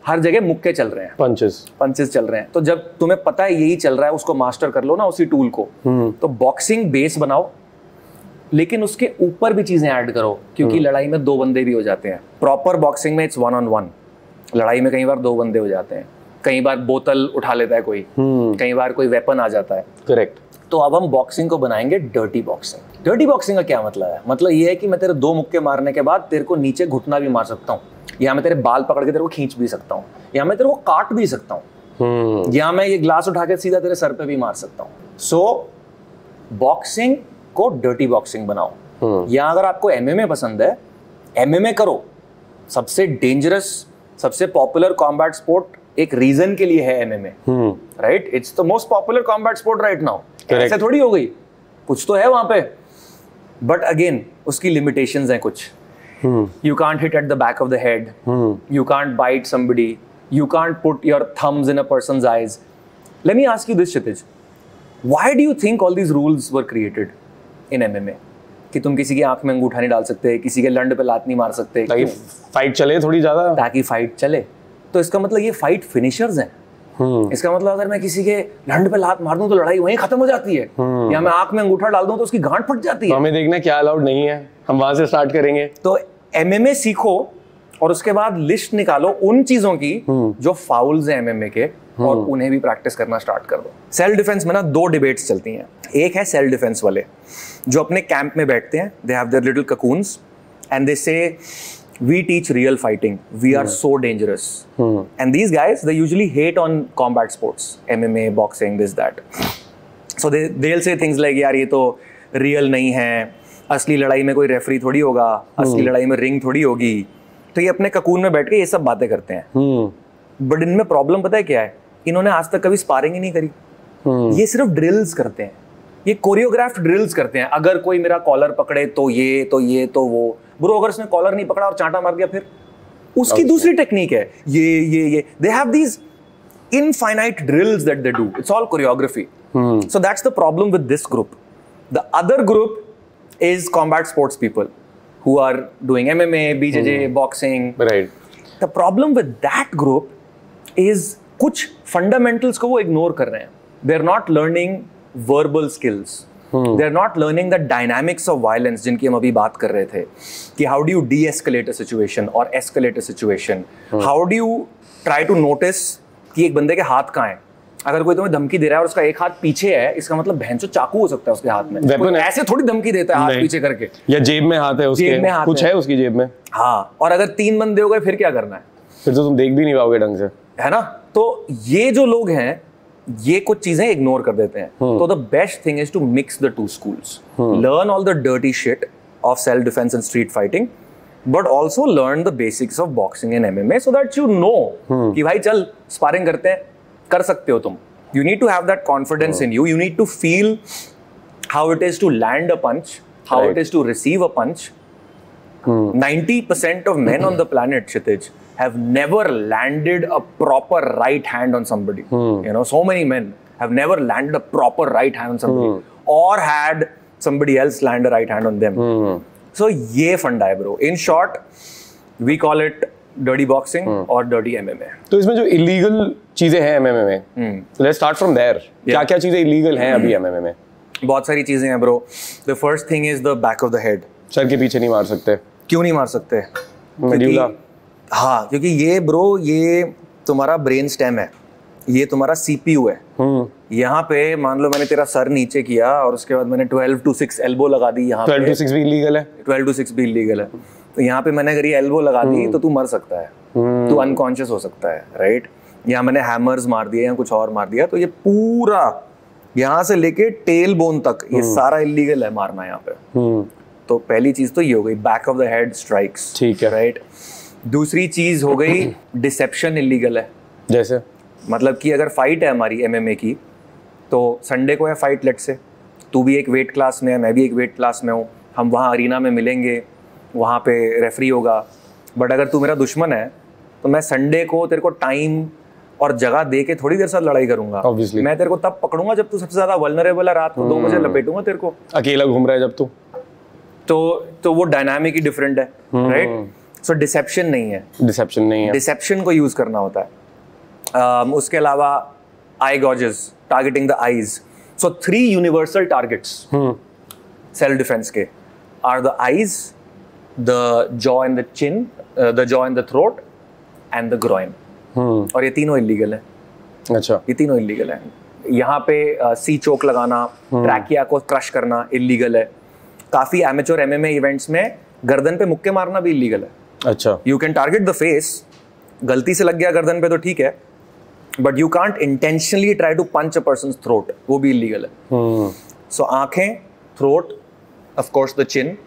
Speaker 1: हर जगह मुक्के चल रहे हैं, पंचेस चल रहे हैं। तो जब तुम्हें पता है यही चल रहा है, उसको मास्टर कर लो ना उसी टूल को। तो बॉक्सिंग बेस बनाओ, लेकिन उसके ऊपर भी चीजें ऐड करो, क्योंकि लड़ाई में 2 बंदे भी हो जाते हैं। प्रॉपर बॉक्सिंग में इट्स 1-on-1, लड़ाई में कई बार 2 बंदे हो जाते हैं, कई बार बोतल उठा लेता है कोई, कई बार कोई वेपन आ जाता है।
Speaker 2: करेक्ट।
Speaker 1: तो अब हम बॉक्सिंग को बनाएंगे डर्टी बॉक्सिंग। डर्टी बॉक्सिंग का क्या मतलब है? मतलब ये है कि मैं तेरे 2 मुक्के मारने के बाद तेरे को नीचे घुटना भी मार सकता हूँ, या मैं तेरे बाल पकड़ के तेरे को खींच भी सकता हूँ, या मैं तेरे को काट भी सकता हूँ, या मैं ये ग्लास उठा के सीधा तेरे सर पे भी मार सकता हूँ। सो बॉक्सिंग को डर्टी बॉक्सिंग बनाओ। या अगर आपको MMA पसंद है, MMA करो। सबसे डेंजरस, सबसे पॉपुलर कॉम्बैट स्पोर्ट एक रीजन के लिए है MMA, right? It's the most popular combat sport right now. ऐसे थोड़ी हो गई, कुछ तो है वहां पे, बट अगेन उसकी लिमिटेशंस हैं कुछ। You can't hit at the back of the head, you can't bite somebody, you can't put your thumbs in a person's eyes. Let me ask you this, Kshitij. Why do you think all these rules were created in MMA? कि तुम किसी की आंख में अंगूठा नहीं डाल सकते, किसी के लंड पे लात नहीं मार सकते,
Speaker 2: ताकि फाइट चले थोड़ी ज्यादा,
Speaker 1: ताकि फाइट चले। तो इसका मतलब ये फाइट फिनिशर्स हैं। इसका मतलब अगर मैं किसी के लंड पे लात मार दूं तो लड़ाई वहीं खत्म हो जाती है, या मैं आंख में अंगूठा डाल दूं तो उसकी गांठ फट जाती है।
Speaker 2: हमें देखना क्या अलाउड नहीं है, हम वहां से स्टार्ट करेंगे।
Speaker 1: तो एमएमए सीखो और उसके बाद लिस्ट निकालो उन चीजों की जो फाउल्स हैं एमएमए के, और उन्हें भी प्रैक्टिस करना स्टार्ट कर दो। सेल्फ डिफेंस में ना 2 डिबेट्स चलती हैं। एक है सेल्फ डिफेंस वाले जो अपने कैंप में बैठते हैं, they have their little cocoons and they से we teach real fighting, we are so dangerous, and these guys they usually hate on combat sports, MMA, boxing, this that, so they'll say things like यार ये तो real नहीं है, असली लड़ाई में कोई रेफरी थोड़ी होगा, असली लड़ाई में रिंग थोड़ी होगी। तो ये अपने ककून में बैठ के ये सब बातें करते हैं। बट इनमें प्रॉब्लम पता है क्या है, इन्होंने आज तक कभी स्पारिंग ही नहीं करी। ये सिर्फ ड्रिल्स करते हैं, ये कोरियोग्राफ्ड ड्रिल्स करते हैं। अगर कोई मेरा कॉलर पकड़े तो ये तो ये तो वो, ब्रो अगर उसने कॉलर नहीं पकड़ा और चांटा मार दिया फिर उसकी दूसरी टेक्निक है। ये they have these infinite drills that they do, it's all choreography. So that's the problem with this group. The other group is combat sports people who are doing MMA, BJJ, boxing.
Speaker 2: Right.
Speaker 1: The problem with that group is कुछ fundamentals को वो ignore कर रहे हैं. They're not learning verbal skills. They're not learning the dynamics of violence जिनकी हम अभी बात कर रहे थे, कि how do you de-escalate a situation or escalate a situation? How do you try to notice कि एक बंदे के हाथ कहाँ हैं? अगर कोई तुम्हें धमकी दे रहा है और उसका एक हाथ पीछे है, इसका मतलब भैंचो चाकू हो सकता है उसके हाथ में।
Speaker 2: वेपन है।
Speaker 1: ऐसे थोड़ी धमकी देता है हाथ पीछे करके,
Speaker 2: या जेब में हाथ है उसके,
Speaker 1: जेब में हाथ
Speaker 2: कुछ है उसकी जेब में।
Speaker 1: हाँ, और अगर 3 बंदे हो गए फिर क्या करना है?
Speaker 2: फिर तो तुम देख भी नहीं पाओगे ढंग से,
Speaker 1: है ना? तो ये जो लोग हैं ये कुछ चीजें इग्नोर कर देते हैं। तो the best thing is to mix the 2 schools, learn all the dirty shit of self defence and street fighting, but also learn the basics of boxing and MMA, so that you know कि भाई चल स्पारिंग करते हैं, कर सकते हो तुम। You need to have that confidence in you. You need to feel how it is to land a punch, how it is to receive a punch. 90% of men on the planet, Kshitij, have never landed a proper right hand on somebody. You know, so many men have never landed a proper right hand on somebody, or had somebody else land a right hand on them. So, ये funda hai, bro. In short, we call it dirty boxing और dirty MMA.
Speaker 2: तो इसमें जो इलीगल चीजें हैं MMA में, लेट्स स्टार्ट फ्रॉम देयर। क्या क्या चीजें इलीगल हैं अभी MMA में?
Speaker 1: बहुत सारी चीजें हैं bro. The first thing is the back of the head.
Speaker 2: Sir के पीछे नहीं मार सकते।
Speaker 1: क्यों नहीं मार सकते?
Speaker 2: मेडुला।
Speaker 1: हाँ, क्योंकि ये ब्रो ये तुम्हारा ब्रेन स्टेम है, ये तुम्हारा CPU है। यहाँ पे मान लो मैंने तेरा सर नीचे किया और उसके बाद मैंने 12 to 6 एल्बो लगा दी। यहाँ
Speaker 2: 12 to 6 भी इलीगल है।
Speaker 1: 12 to 6 भी इलीगल है। तो यहाँ पे मैंने अगर ये एल्बो लगा दी तो तू मर सकता है, तू अनकॉन्शियस हो सकता है, राइट? या मैंने हैमर्स मार दिए या कुछ और मार दिया, तो ये पूरा यहाँ से लेके टेल बोन तक ये सारा इलीगल है मारना यहाँ पे। तो पहली चीज तो ये हो गई, back of the head strikes,
Speaker 2: ठीक है,
Speaker 1: राइट? दूसरी चीज हो गई डिसेप्शन इलीगल है।
Speaker 2: जैसे
Speaker 1: मतलब कि अगर फाइट है हमारी MMA की, तो संडे को है फाइट, लेट से तू भी एक वेट क्लास में है, मैं भी एक वेट क्लास में हूँ, हम वहाँ अरीना में मिलेंगे, वहाँ पे रेफरी होगा। बट अगर तू मेरा दुश्मन है तो मैं संडे को तेरे को टाइम और जगह दे के थोड़ी देर साथ लड़ाई करूंगा।
Speaker 2: Obviously.
Speaker 1: मैं तेरे को तब पकड़ूंगा जब तू सबसे ज्यादा वल्नरेबल है, रात को 2 बजे लपेटूंगा तेरे को।
Speaker 2: अकेला घूम रहा है जब तू,
Speaker 1: तो वो डायनामिक ही डिफरेंट है, राइट? सो डिसेप्शन नहीं है,
Speaker 2: डिसेप्शन नहीं है,
Speaker 1: डिसेप्शन को यूज करना होता है। उसके अलावा eye gouges, targeting the eyes. So 3 universal targets self defence के are the eyes, the jaw and the chin, the jaw and the throat and the groin. और ये तीनों इलीगल है।
Speaker 2: अच्छा,
Speaker 1: ये तीनों इलीगल है। यहाँ पे सी चोक लगाना, ट्रैकिया को क्रश करना इलीगल है। काफी एमेच्योर MMA इवेंट्स में गर्दन पे मुक्के मारना भी इलीगल है।
Speaker 2: अच्छा,
Speaker 1: you can target the face, गलती से लग गया गर्दन पे तो ठीक है, but you can't intentionally try to punch a person's throat, वो भी इलीगल है। सो आंखें, throat, of course the chin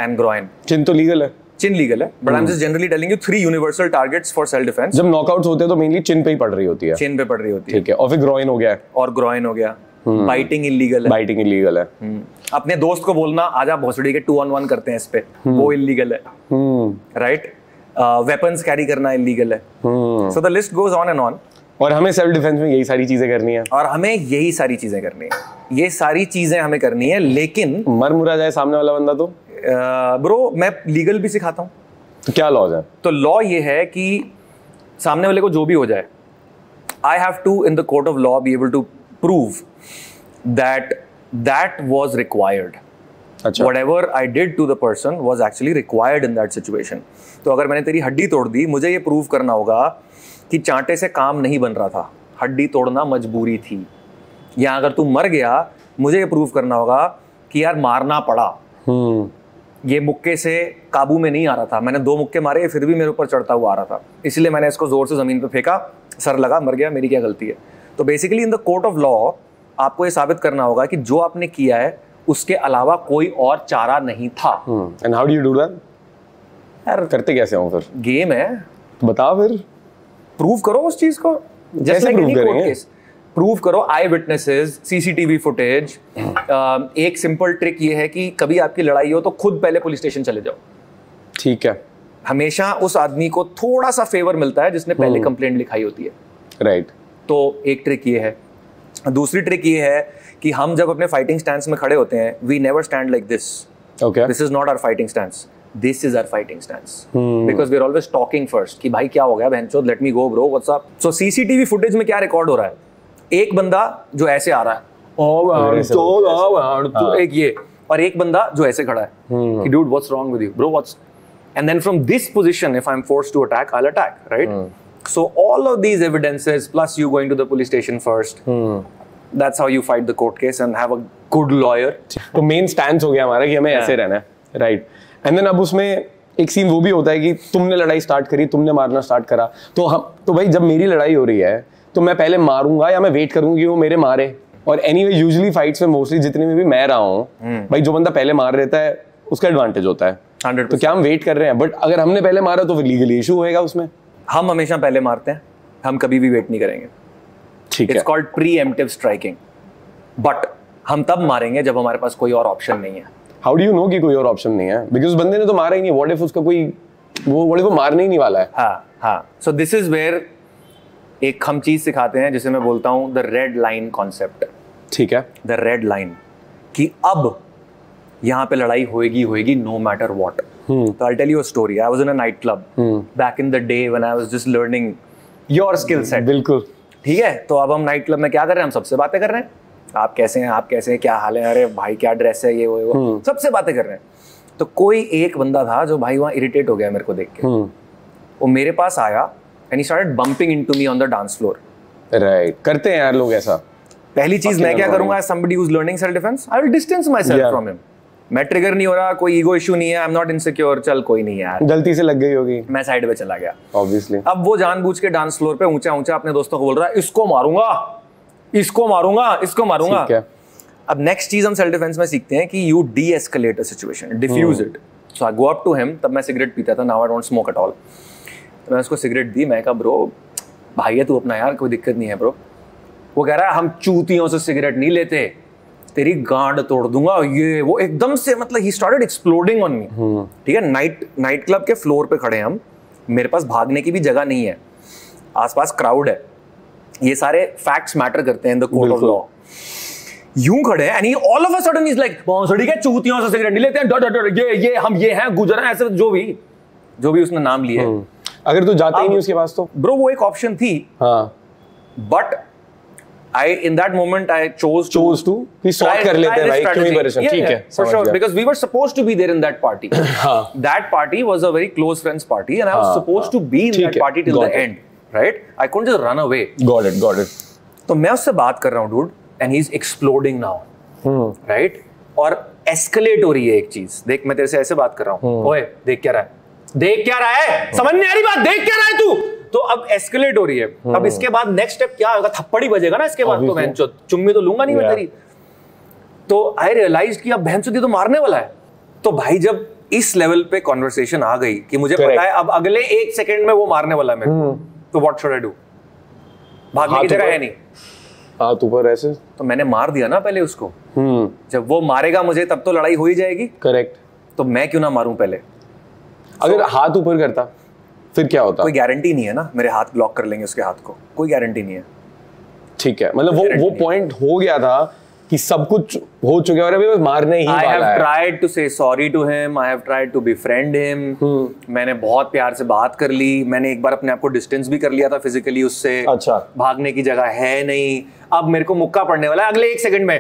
Speaker 1: and groin.
Speaker 2: Chin तो लीगल है,
Speaker 1: चिन लीगल है, but I'm just generally telling you 3 universal targets for self defense.
Speaker 2: जब नॉकआउट्स होते हैं तो मेनली चिन पे ही पड़ रही होती है,
Speaker 1: चिन पे पड़ रही होती है,
Speaker 2: ठीक है। और फिर ग्रोइन हो गया,
Speaker 1: और ग्रोइन हो गया। बाइटिंग इलीगल है,
Speaker 2: बाइटिंग इलीगल है।
Speaker 1: अपने दोस्त को बोलना आजा भोसड़ी के 2-on-1 करते हैं इस पे, वो इलीगल है, राइट? वेपन्स कैरी करना इलीगल है। So the list goes on and on.
Speaker 2: और हमें सेल्फ डिफेंस में यही सारी चीजें करनी है,
Speaker 1: और हमें यही सारी चीजें करनी है, ये सारी चीजें हमें करनी है। लेकिन
Speaker 2: मर मुरा जाए सामने वाला बंदा तो
Speaker 1: ब्रो मैं लीगल भी सिखाता हूँ।
Speaker 2: तो क्या लॉ है? तो
Speaker 1: लॉ ये है कि सामने वाले को जो भी हो जाए, I have to in the court of law be able to prove that was required.
Speaker 2: अच्छा,
Speaker 1: whatever I did to the person was actually required in that situation। तो अगर मैंने तेरी हड्डी तोड़ दी, मुझे ये प्रूव करना होगा कि चांटे से काम नहीं बन रहा था, हड्डी तोड़ना मजबूरी थी। या अगर तू मर गया, मुझे ये प्रूव करना होगा कि यार मारना पड़ा, ये मुक्के से काबू में नहीं आ रहा था, मैंने 2 मुक्के मारे, फिर भी मेरे ऊपर चढ़ता हुआ आ रहा था, इसलिए मैंने इसको जोर से जमीन पे फेंका, सर लगा, मर गया, मेरी क्या गलती है। तो basically in the court of law आपको ये साबित करना होगा कि जो आपने किया है उसके अलावा कोई और चारा नहीं था।
Speaker 2: And how do you do that?
Speaker 1: यार
Speaker 2: करते कैसे हो फिर?
Speaker 1: गेम है,
Speaker 2: तो बता फिर,
Speaker 1: प्रूव करो उस चीज को।
Speaker 2: जैसे प्रूव करेंगे?
Speaker 1: प्रूव करो, आई विटनेसेस, सीसीटीवी फुटेज। एक सिंपल ट्रिक ये है कि कभी आपकी लड़ाई हो तो खुद पहले पुलिस स्टेशन चले जाओ।
Speaker 2: ठीक है।
Speaker 1: हमेशा उस आदमी को थोड़ा सा फेवर मिलता है जिसने पहले कंप्लेंट लिखाई होती है।
Speaker 2: राइट।
Speaker 1: तो एक ट्रिक ये है। दूसरी ट्रिक ये है कि हम जब अपने फाइटिंग स्टैंस में खड़े होते हैं, we never stand like this.
Speaker 2: Okay,
Speaker 1: this is not our fighting stance, this is our fighting stance, because we are always talking first कि भाई क्या हो गया बहनचोद, let me go bro, what's up. So CCTV footage में क्या रिकॉर्ड हो रहा है? एक बंदा जो ऐसे आ रहा है, तो एक ये, और एक बंदा जो ऐसे खड़ा है कि dude what's wrong with you bro, what's, and then from this position if I am forced to attack, I will attack, right? So all of these evidences plus you going to the police station first, that's how you fight the court case and have a good lawyer।
Speaker 2: तो मेन स्टैंड हो गया हमारा कि हमें ऐसे रहना है, राइट? एंड देन अब उसमें एक सीन वो भी होता है कि तुमने लड़ाई स्टार्ट करी, तुमने मारना स्टार्ट करा, तो भाई जब मेरी लड़ाई हो रही है तो मैं पहले मारूंगा या मैं वेट करूंगी कि वो मेरे मारे? और एनीवे यूजुअली फाइट्स में मोस्टली जितने में भी मैं रहा हूँ, भाई जो बंदा पहले मार रहता है उसका एडवांटेज होता है।
Speaker 1: 100%।
Speaker 2: तो क्या हम वेट कर रहे हैं? बट अगर हमने पहले मारा तो फिर लीगली इशू होएगा उसमें।
Speaker 1: हम हमेशा पहले मारते हैं, हम कभी भी वेट नहीं करेंगे।
Speaker 2: ठीक है।
Speaker 1: It's called pre-emptive striking. But हम तब मारेंगे जब हमारे पास कोई और ऑप्शन नहीं है।
Speaker 2: हाउ डू यू नो कि कोई और ऑप्शन नहीं है? बिकॉज़ बंदे ने तो मारा ही नहीं। व्हाट इफ उसका कोई वो मारने ही नहीं वाला है?
Speaker 1: हाँ। सो दिस इज वेयर एक हम चीज सिखाते हैं जिसे मैं बोलता हूं द रेड लाइन कॉन्सेप्ट।
Speaker 2: ठीक है।
Speaker 1: द रेड लाइन, कि अब यहाँ पे लड़ाई होएगी no matter what. So I'll tell you a story. I was in a nightclub back in the day when I was just learning your skill set.
Speaker 2: बिल्कुल।
Speaker 1: ठीक है, तो अब हम नाइट क्लब में क्या कर रहे हैं? हम सबसे बातें कर रहे हैं, आप कैसे हैं, क्या हाल है, अरे भाई क्या ड्रेस है, ये वो सबसे बातें कर रहे हैं। तो कोई एक बंदा था जो भाई वहाँ इरिटेट हो गया मेरे को देख के। वो मेरे पास आया and he started bumping into me on the dance floor.
Speaker 2: Right, करते हैं यार लोग ऐसा।
Speaker 1: पहली चीज मैं क्या करूंगा? as somebody who's learning self defense, I will distance myself from him. मैं ट्रिगर नहीं हो रहा, कोई ईगो इशू नहीं है, आई एम नॉट इनसिक्योर, चल कोई नहीं यार,
Speaker 2: गलती से लग गई होगी,
Speaker 1: मैं साइड पे चला गया
Speaker 2: ऑब्वियसली।
Speaker 1: अब वो जानबूझ के डांस फ्लोर पे ऊंचा अपने दोस्तों को बोल रहा है, इसको मारूंगा। अब नेक्स्ट चीज हम सेल्फ डिफेंस में सीखते हैं कि you de-escalate a situation, defuse it. So I go up to him, तब मैं सिगरेट पीता था, now I don't smoke at all. तो मैं उसको सिगरेट दी, मैं कहा ब्रो भाई है तू अपना यार, कोई दिक्कत नहीं है ब्रो। वो कह रहा है हम चूतियों से सिगरेट नहीं लेते, तेरी गांड तोड़ दूंगा, ये वो एकदम से, मतलब he started exploding on me. ठीक है, नाइट क्लब के फ्लोर पे खड़े हम, मेरे पास भागने की भी जगह नहीं है, आसपास क्राउड है, ये सारे फैक्ट्स मैटर करते हैं in the court of law. यूं खड़े हैं and he all of a sudden is like भौंसड़ी के चूतियों से सिगरेट नहीं लेते हैं, ये हम ये हैं, गुजर हैं, ऐसे जो भी उसने नाम लिए।
Speaker 2: अगर तू जाता ही नहीं उसके पास तो
Speaker 1: ब्रो वो एक ऑप्शन थी, but in that moment I chose to
Speaker 2: कि सॉल्व कर लेते हैं भाई, क्यों ही परेशान। ठीक है,
Speaker 1: for sure, because we were supposed to be there in that party. That party was a very close friends party and I was supposed to be in that party till the end, right? I couldn't just run away. Got it. तो मैं उससे बात कर रहा हूँ dude, and he's exploding now, right? और escalate हो रही है एक चीज, देख मैं तेरे से ऐसे बात कर रहा हूँ, ओए देख क्या रहा है, समझ नहीं आ रही बात, देख क्या रहा है तू? तो अब एस्केलेट हो रही है। अब इसके बाद नेक्स्ट स्टेप क्या होगा? थप्पड़ ही बजेगा ना इसके बाद, तो बहनचोद चुम्मी तो लूंगा नहीं मैं तेरी। तो आई रियलाइज कि अब बहनचोद ये तो मारने वाला है। तो भाई जब इस लेवल पे कॉन्वर्सेशन आ गई कि मुझे पता है अब अगले 1 सेकंड में वो मारने वाला है मेरे को, तो व्हाट शुड आई डू? भागने की जगह है नहीं,
Speaker 2: हाथ ऊपर ऐसे।
Speaker 1: तो मैंने मार दिया ना पहले उसको। जब वो मारेगा मुझे तब तो लड़ाई हो ही जाएगी।
Speaker 2: करेक्ट।
Speaker 1: तो मैं क्यों ना मारूं पहले?
Speaker 2: अगर हाथ ऊपर करता फिर क्या होता?
Speaker 1: कोई गारंटी नहीं है ना, मेरे हाथ ब्लॉक कर लेंगे उसके हाथ को, कोई गारंटी नहीं है।
Speaker 2: ठीक है, मतलब वो पॉइंट हो गया था कि सब कुछ हो चुका है और अभी बस मारने ही वाला है।
Speaker 1: I have tried to say sorry to him, I have tried to befriend him. मैंने बहुत प्यार से बात कर ली, मैंने एक बार अपने आप को डिस्टेंस भी कर लिया था फिजिकली उससे।
Speaker 2: अच्छा।
Speaker 1: भागने की जगह है नहीं, अब मेरे को मुक्का पड़ने वाला है अगले 1 सेकंड में।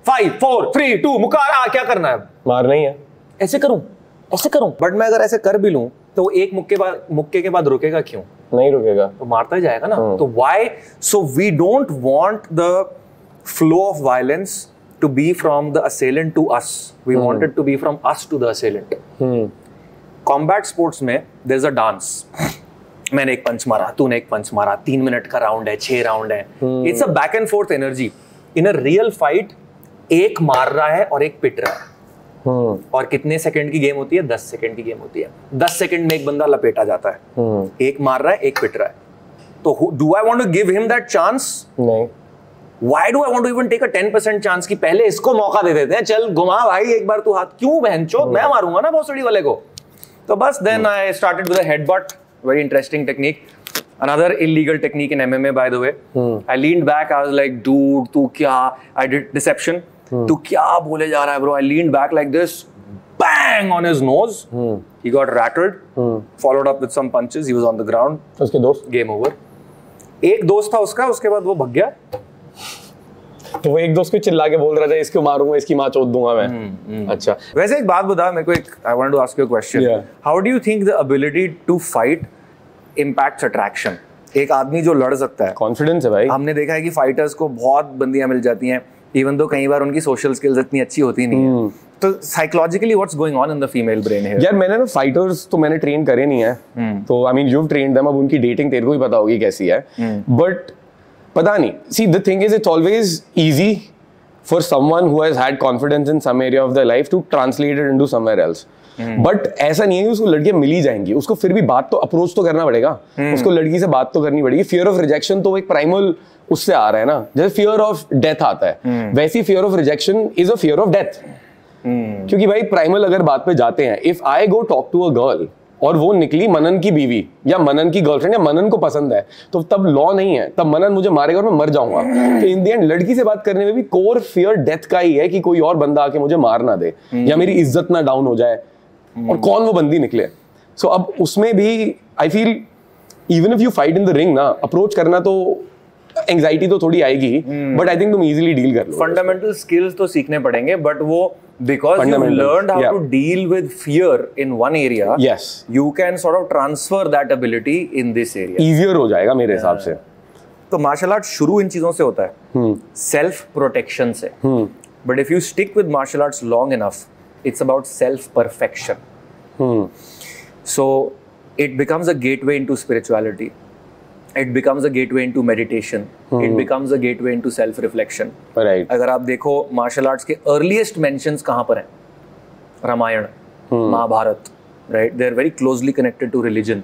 Speaker 1: 5 4 3 2 मुक्का आ रहा, क्या करना है?
Speaker 2: मारना ही है।
Speaker 1: ऐसे करूं, बट मैं अगर ऐसे कर भी लूं तो एक मुक्के के बाद रुकेगा क्यों?
Speaker 2: नहीं रुकेगा,
Speaker 1: तो मारता ही जाएगा ना। तो why? So we don't want the flow of violence to be from the assailant to us. We want it to be from us to the assailant. Combat sports में there's a dance. मैंने एक पंच मारा, तूने एक पंच मारा, 3 मिनट का राउंड है, 6 राउंड है। It's a back and forth energy. In a real fight, एक मार रहा है और एक पिट रहा है। और कितने सेकंड की गेम होती है? 10 सेकंड की गेम होती है। 10 सेकंड में एक बंदा लपेटा जाता है। एक मार रहा है, एक पिट रहा है। तो do I want to give him that chance?
Speaker 2: नहीं।
Speaker 1: Why do I want to even take a 10% chance कि पहले इसको मौका दे देते हैं, चल घुमा भाई एक बार तू हाथ, क्यों बहनचोद, मैं मारूंगा ना भोसड़ी वाले को। तो बस then I started with a headbutt, very interesting technique. Another illegal technique in MMA, by the way. I leaned back, I was like, dude, तू क्या? I did deception. तू क्या बोले जा रहा है bro? I leaned back like this, bang on his nose. He got rattled. Followed up with some punches. He was on the ground.
Speaker 2: उसके दोस्त?
Speaker 1: Game over. एक दोस्त था उसका, उसके बाद वो भग गया।
Speaker 2: तो वो एक दोस्त को चिल्ला के बोल रहा था इसको मारूंगा, इसकी माँ चोद दूंगा मैं। अच्छा,
Speaker 1: वैसे एक बात बता मेरे को, एक I want to ask you a question. How do you think the ability to fight impacts attraction? एक आदमी जो लड़ सकता है,
Speaker 2: कॉन्फिडेंस है भाई।
Speaker 1: हमने देखा है कि फाइटर्स को बहुत बंदियां मिल जाती हैं, इवन दो कई बार उनकी सोशल स्किल्स इतनी अच्छी होती नहीं है। तो psychologically what's going on in the female brain here?
Speaker 2: यार मैंने ना फाइटर्स तो मैंने ट्रेन करे नहीं है, तो I mean you have trained them, अब उनकी डेटिंग तेरे को ही पता होगी कैसी है, बट पता नहीं। See the thing is, it's always easy for someone who has had confidence in some area of their life to translate it into somewhere else. But ऐसा नहीं है कि उसको लड़कियां मिल ही जाएंगी, उसको फिर भी बात तो अप्रोच तो करना पड़ेगा, उसको लड़की से बात तो करनी पड़ेगी। फियर ऑफ रिजेक्शन तो एक प्राइमल उससे आ रहा है ना, जैसे फियर ऑफ डेथ आता है, वैसे fear of rejection is a fear of death. क्योंकि भाई प्राइमल अगर बात पे जाते हैं, if I go talk to a girl और वो निकली मनन की बीवी या मनन की गर्लफ्रेंड या मनन को पसंद है, तो तब लॉ नहीं है, तब मनन मुझे मारेगा और मैं मर जाऊंगा। तो इन द एंड लड़की से बात करने में भी कोर फियर डेथ का ही है कि कोई और बंदा आके मुझे मार ना दे या मेरी इज्जत ना डाउन हो जाए, और कौन वो बंदी निकले। सो अब उसमें भी I feel even if you fight in the ring ना, अप्रोच करना तो एंजाइटी तो थोड़ी आएगी, बट आई थिंक तुम इजीली डील कर लो।
Speaker 1: फंडामेंटल स्किल्स तो सीखने पड़ेंगे, बट वो because you learned how to deal with fear in one area,
Speaker 2: yes,
Speaker 1: you can sort of transfer that ability in this area.
Speaker 2: Easier हो जाएगा मेरे हिसाब से।
Speaker 1: तो मार्शल आर्ट शुरू इन चीजों से होता है, सेल्फ प्रोटेक्शन से, but if you stick with martial arts long enough, it's about self perfection. So it becomes a gateway into spirituality, it becomes a gateway into meditation, it becomes a gateway into self reflection.
Speaker 2: Right.
Speaker 1: अगर आप देखो मार्शल आर्ट्स के अर्लीस्ट मेंशंस कहाँ पर हैं? Ramayana, Mahabharata, right? They are very closely connected to religion.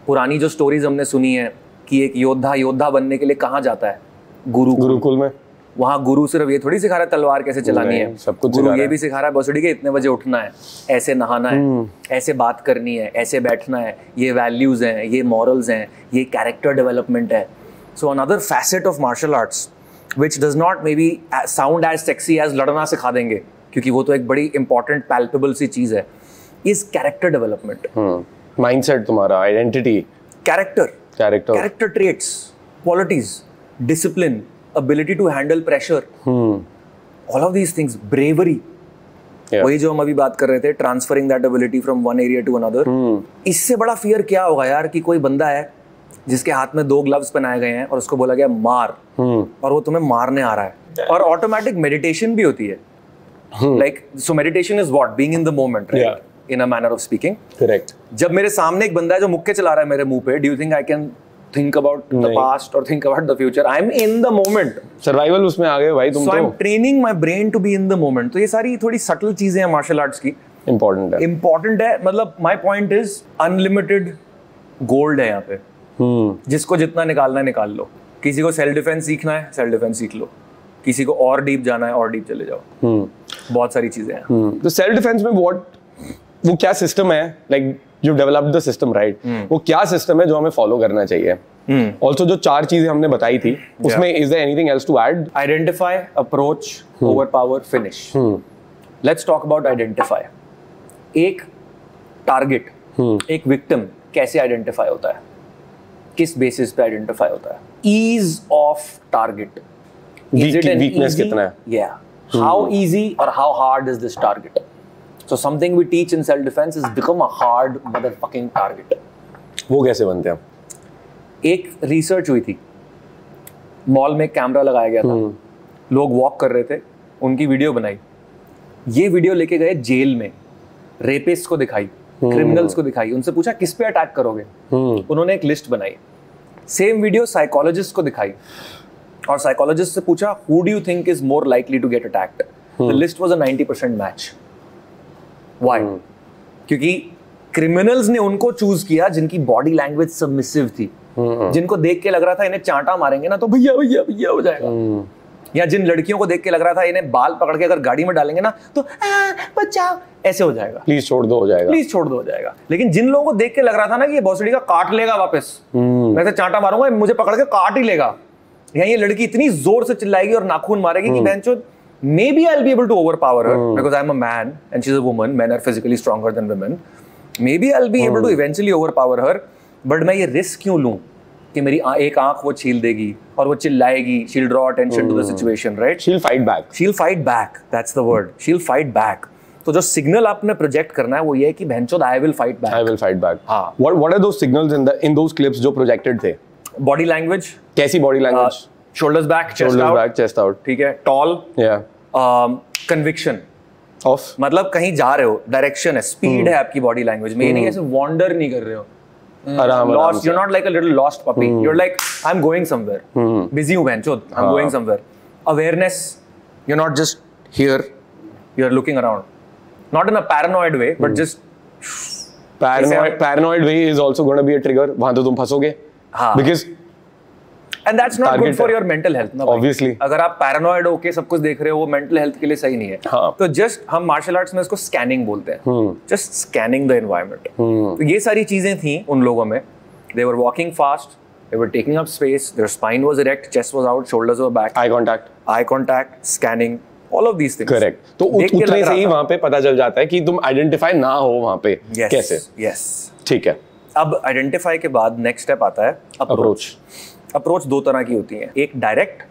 Speaker 1: पुरानी जो स्टोरीज हमने सुनी है कि एक योद्धा बनने के लिए कहाँ जाता है?
Speaker 2: गुरुकुल में।
Speaker 1: वहाँ गुरु सिर्फ ये थोड़ी सिखा रहा है तलवार कैसे चलानी है,
Speaker 2: सब कुछ
Speaker 1: गुरु ये भी सिखा रहा है बसड़ी के इतने बजे उठना है, ऐसे नहाना है, ऐसे बात करनी है, ऐसे बैठना है, ये वैल्यूज हैं, ये मॉरल्स हैं, ये कैरेक्टर डेवलपमेंट है। So another facet of martial arts which does not maybe sound as sexy as लड़ना सिखा देंगे, क्योंकि वो तो एक बड़ी इंपॉर्टेंट पैल्पेबल सी चीज है, इज कैरेक्टर डेवलपमेंट।
Speaker 2: माइंडसेट तुम्हारा, identity,
Speaker 1: character traits, qualities, discipline, ability to handle pressure, all of these things, bravery, वही जो हम अभी बात कर रहे थे, transferring that ability from one area to another। इससे बड़ा फियर क्या होगा यार कि कोई बंदा है जिसके हाथ में 2 ग्लव्स पहनाए गए हैं और उसको बोला गया मार, और वो तुम्हें मारने आ रहा है। और ऑटोमेटिक मेडिटेशन भी होती है, like so meditation is what? Being in the moment, right? In a manner of speaking, correct. जब मेरे सामने एक बंदा है जो मुक्के चला रहा है मेरे मुंह पे, do you think I can think about the past or think about the future? I'm in the moment.
Speaker 2: Survival उसमें आ गए भाई तुम तो।
Speaker 1: So I'm training my brain to be in the moment. तो ये सारी थोड़ी subtle चीजें हैं मार्शल आर्ट्स की। Important है, मतलब my point is unlimited gold है यहाँ पे, जिसको जितना निकालना है निकाल लो। किसी को सेल्फ डिफेंस सीखना है, सेल्फ डिफेंस सीख लो, किसी को और डीप जाना है और डीप चले जाओ। बहुत सारी चीजें हैं।
Speaker 2: तो सेल्फ डिफेंस में वो क्या सिस्टम है? Like you developed the system right, वो क्या सिस्टम है जो हमें फॉलो करना चाहिए? ऑल्सो जो 4 चीजें हमने बताई थी उसमें is there anything else to add?
Speaker 1: Identify, approach, overpower, finish. Let's talk about identify. एक टारगेट, एक विक्टिम कैसे आइडेंटिफाई होता है, किस बेसिस पे आइडेंटिफाई होता है? Ease of target.
Speaker 2: वीकनेस कितना है?
Speaker 1: Yeah. How easy or how hard is this target? So something we teach in self defense is become a hard motherfucking target.
Speaker 2: वो कैसे बनते हैं?
Speaker 1: एक रिसर्च हुई थी, मॉल में कैमरा लगाया गया था, लोग वॉक कर रहे थे, उनकी वीडियो बनाई, ये वीडियो लेके गए जेल में, रेपिस्ट को दिखाई, क्रिमिनल्स को दिखाई, उनसे पूछा किस पे अटैक करोगे, उन्होंने एक लिस्ट बनाई. सेम वीडियो साइकोलॉजिस्ट को दिखाई और साइकोलॉजिस्ट से पूछा who do you think is more likely to get attacked. The list was a 90% match. Why? क्योंकि क्रिमिनल्स ने उनको चूज किया जिनकी बॉडी लैंग्वेज सबमिसिव थी, जिनको देख के लग रहा था इन्हें चांटा मारेंगे ना तो भैया भैया भैया हो जाएगा, या जिन लड़कियों को देख के लग रहा था इन्हें बाल पकड़ के अगर गाड़ी में डालेंगे ना तो बचाओ ऐसे हो जाएगा,
Speaker 2: प्लीज छोड़ दो हो जाएगा,
Speaker 1: प्लीज छोड़ दो हो जाएगा. लेकिन जिन लोगों को देख के लग रहा था ना कि ये भोसड़ी का काट लेगा वापस, मैं से चांटा मारूंगा मुझे पकड़ के काट ही लेगा, या ये लड़की इतनी जोर से चिल्लाएगी और नाखून मारेगी कि बहनचोद maybe I'll be able to overpower her because I'm a man and she's a woman. Men are physically stronger than women. Maybe I'll be able to eventually overpower her. But मैं ये रिस्क क्यों लूं कि मेरी एक आंख वो छील देगी और वो चिल्लाएगी. She'll draw attention to the situation, right?
Speaker 2: She'll fight back.
Speaker 1: She'll fight back. That's the word. She'll fight back. तो जो सिग्नल आपने प्रोजेक्ट करना है वो ये है कि बहनचोद I will fight back.
Speaker 2: I will fight back.
Speaker 1: हाँ.
Speaker 2: What are those signals in those clips जो projected थे?
Speaker 1: Body language.
Speaker 2: कैसी body language?
Speaker 1: Shoulders back, chest out.
Speaker 2: Shoulders back, chest out.
Speaker 1: ठीक है. Tall.
Speaker 2: Yeah.
Speaker 1: Conviction.
Speaker 2: Of.
Speaker 1: मतलब कहीं जा रहे हो, डायरेक्शन है, स्पीड है आपकी बॉडी लैंग्वेज में. ये नहीं ऐसे वॉन्डर नहीं कर रहे हो. Lost. You're not like a little lost puppy. You're like I'm going somewhere. Busy हूँ बहनचोद. I'm going somewhere. Awareness. You're not just here. You're looking around. Not in a paranoid way, but just.
Speaker 2: Paranoid way is also going to be a trigger. वहाँ तो तुम फंसोगे. हाँ. Because.
Speaker 1: And that's not good for your mental health. ना
Speaker 2: Obviously.
Speaker 1: अगर आप पैरानॉइड होके सब कुछ देख रहे हो वो मेंटल हेल्थ के लिए सही नहीं है.
Speaker 2: हाँ.
Speaker 1: तो जस्ट हम मार्शल आर्ट्स में इसको स्कैनिंग बोलते हैं. Just scanning the environment. तो ये सारी चीजें थी उन लोगों में. They were walking fast. They were taking up space. Their spine was erect, chest was out, shoulders were back. Eye contact, scanning, all of these things.
Speaker 2: Correct. तो उतने से ही वहाँ पे पता चल जाता है कि तुम आइडेंटिफाई ना हो वहाँ पे.
Speaker 1: Yes.
Speaker 2: कैसे?
Speaker 1: Yes.
Speaker 2: ठीक है.
Speaker 1: अब आइडेंटिफाई के बाद नेक्स्ट स्टेप आता है अप्रोच. अप्रोच 2 तरह की होती है, एक डायरेक्ट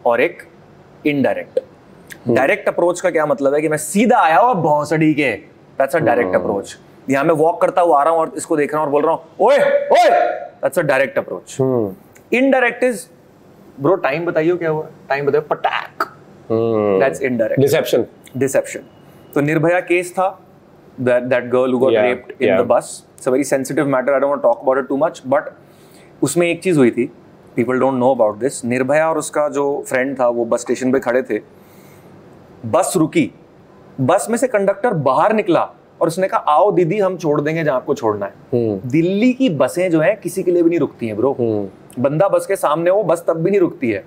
Speaker 1: और एक इनडायरेक्ट. डायरेक्ट अप्रोच का क्या मतलब है कि मैं सीधा आया हूँ भौंसड़ी के, दैट्स अ डायरेक्ट अप्रोच. यहाँ मैं वॉक करता हुआ आ रहा हूँ और इसको देख रहा हूँ और बोल रहा हूँ ओए ओए, that's a direct approach. Indirect is bro time बताइए क्या हुआ, टाइम बताइए पटाक, दैट्स इनडायरेक्ट. डिसेप्शन. तो निर्भया केस था, that girl who got raped in the bus. It's a very sensitive matter. I don't want to talk about it too much, but उसमें एक चीज हुई थी, people don't know about this. Nirbhaya और उसका जो फ्रेंड था वो बस स्टेशन पे खड़े थे, बस रुकी, बस में से कंडक्टर बाहर निकला और उसने कहा आओ दीदी हम छोड़ देंगे जहां आपको छोड़ना है. दिल्ली की बसें जो है किसी के लिए भी नहीं रुकती हैं ब्रो. बंदा बस के सामने हो बस तब भी नहीं रुकती है.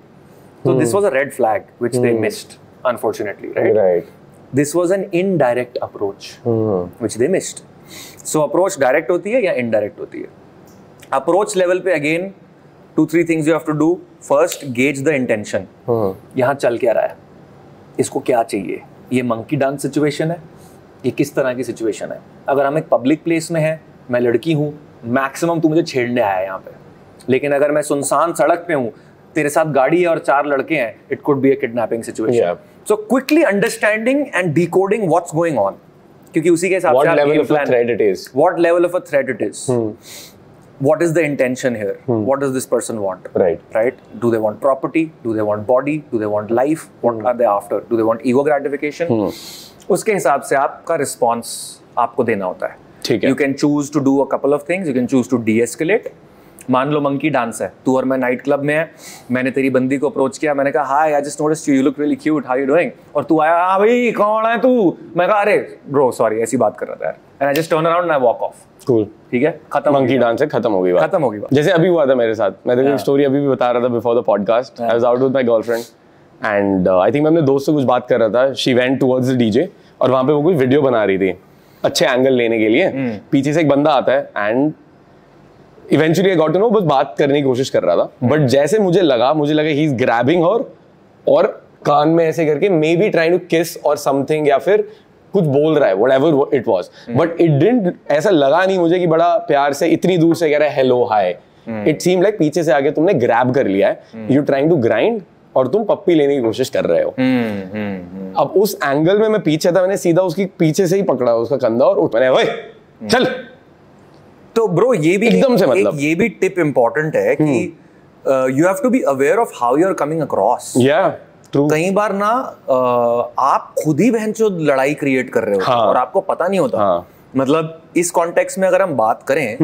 Speaker 1: तो this was a red flag which they missed unfortunately, right? This was an indirect approach, which they missed. So approach direct होती है या indirect होती है? Approach level पे again 2-3 things you have to do. First, gauge the intention. यहाँ चल क्या रहा है? इसको क्या चाहिए? ये monkey dance situation है? ये किस तरह की situation है? अगर हम एक public place में हैं, मैं लड़की हूँ, maximum तू मुझे छेड़ने आया है यहाँ पे. लेकिन अगर मैं सुनसान सड़क पे हूँ, तेरे साथ गाड़ी है और 4 लड़के हैं, it could be a kidnapping situation. Yeah. So quickly understanding and decoding what's going on. क्योंकि उसी के हिसाब से
Speaker 2: what level of a threat it is.
Speaker 1: What level of a threat it is. What is the intention here? What does this person want? Right? Do they want property? Do they want body? Do they want life? What are they after? Do they want ego gratification? उसके हिसाब से आपका response आपको देना होता है.
Speaker 2: ठीक है.
Speaker 1: You can choose to do a couple of things. You can choose to de-escalate. मान लो मंकी डांस है, तू और मैं नाइट क्लब में है, मैंने तेरी बंदी को अप्रोच किया, मैंने कहा hi I just noticed you look really cute, how you doing, और तू आया हाँ भाई कौन है तू, मैं कहा अरे ब्रो सॉरी ऐसी बात कर रहा था यार, and I just turn around and I walk of.
Speaker 2: Cool.
Speaker 1: ठीक है, खत्म.
Speaker 2: मंकी डांस है, खत्म हो गई बात.
Speaker 1: खत्म हो गई बात.
Speaker 2: जैसे अभी हुआ था मेरे साथ, मैं तेरी स्टोरी अभी भी बता रहा था before the podcast. I was out with my girlfriend and I think मैं अपने दोस्त से कुछ बात कर रहा था. She went towards the DJ और वहां पे वो कोई वीडियो बना रही थी अच्छे एंगल लेने के लिए पीछे से एक बंदा आता है and eventually I got to know, बस बात करने की कोशिश कर रहा था, बट जैसे मुझे लगा ही इज ग्रैबिंग हर और कान में ऐसे करके मे बी ट्राइंग टू किस और समथिंग या फिर कुछ बोल रहा है, whatever it was, but it didn't, ऐसा लगा नहीं मुझे कि बड़ा प्यार से इतनी दूर से कह रहा है hello hi. It seem like पीछे से आके तुमने ग्रैब कर लिया है, यू ट्राइंग टू ग्राइंड और तुम पप्पी लेने की कोशिश कर रहे हो। अब उस एंगल में मैं पीछे था, मैंने सीधा उसकी पीछे से ही पकड़ा उसका कंधा और उठ, मैंने ओए चल।
Speaker 1: तो ब्रो ये भी
Speaker 2: एकदम से मतलब
Speaker 1: ये भी टिप इंपॉर्टेंट है कि you have to be aware of how you are coming across. कई बार ना आप खुद ही बहनचोद लड़ाई क्रिएट कर रहे हो और आपको पता नहीं होता। मतलब इस कॉन्टेक्स्ट में अगर हम बात करें,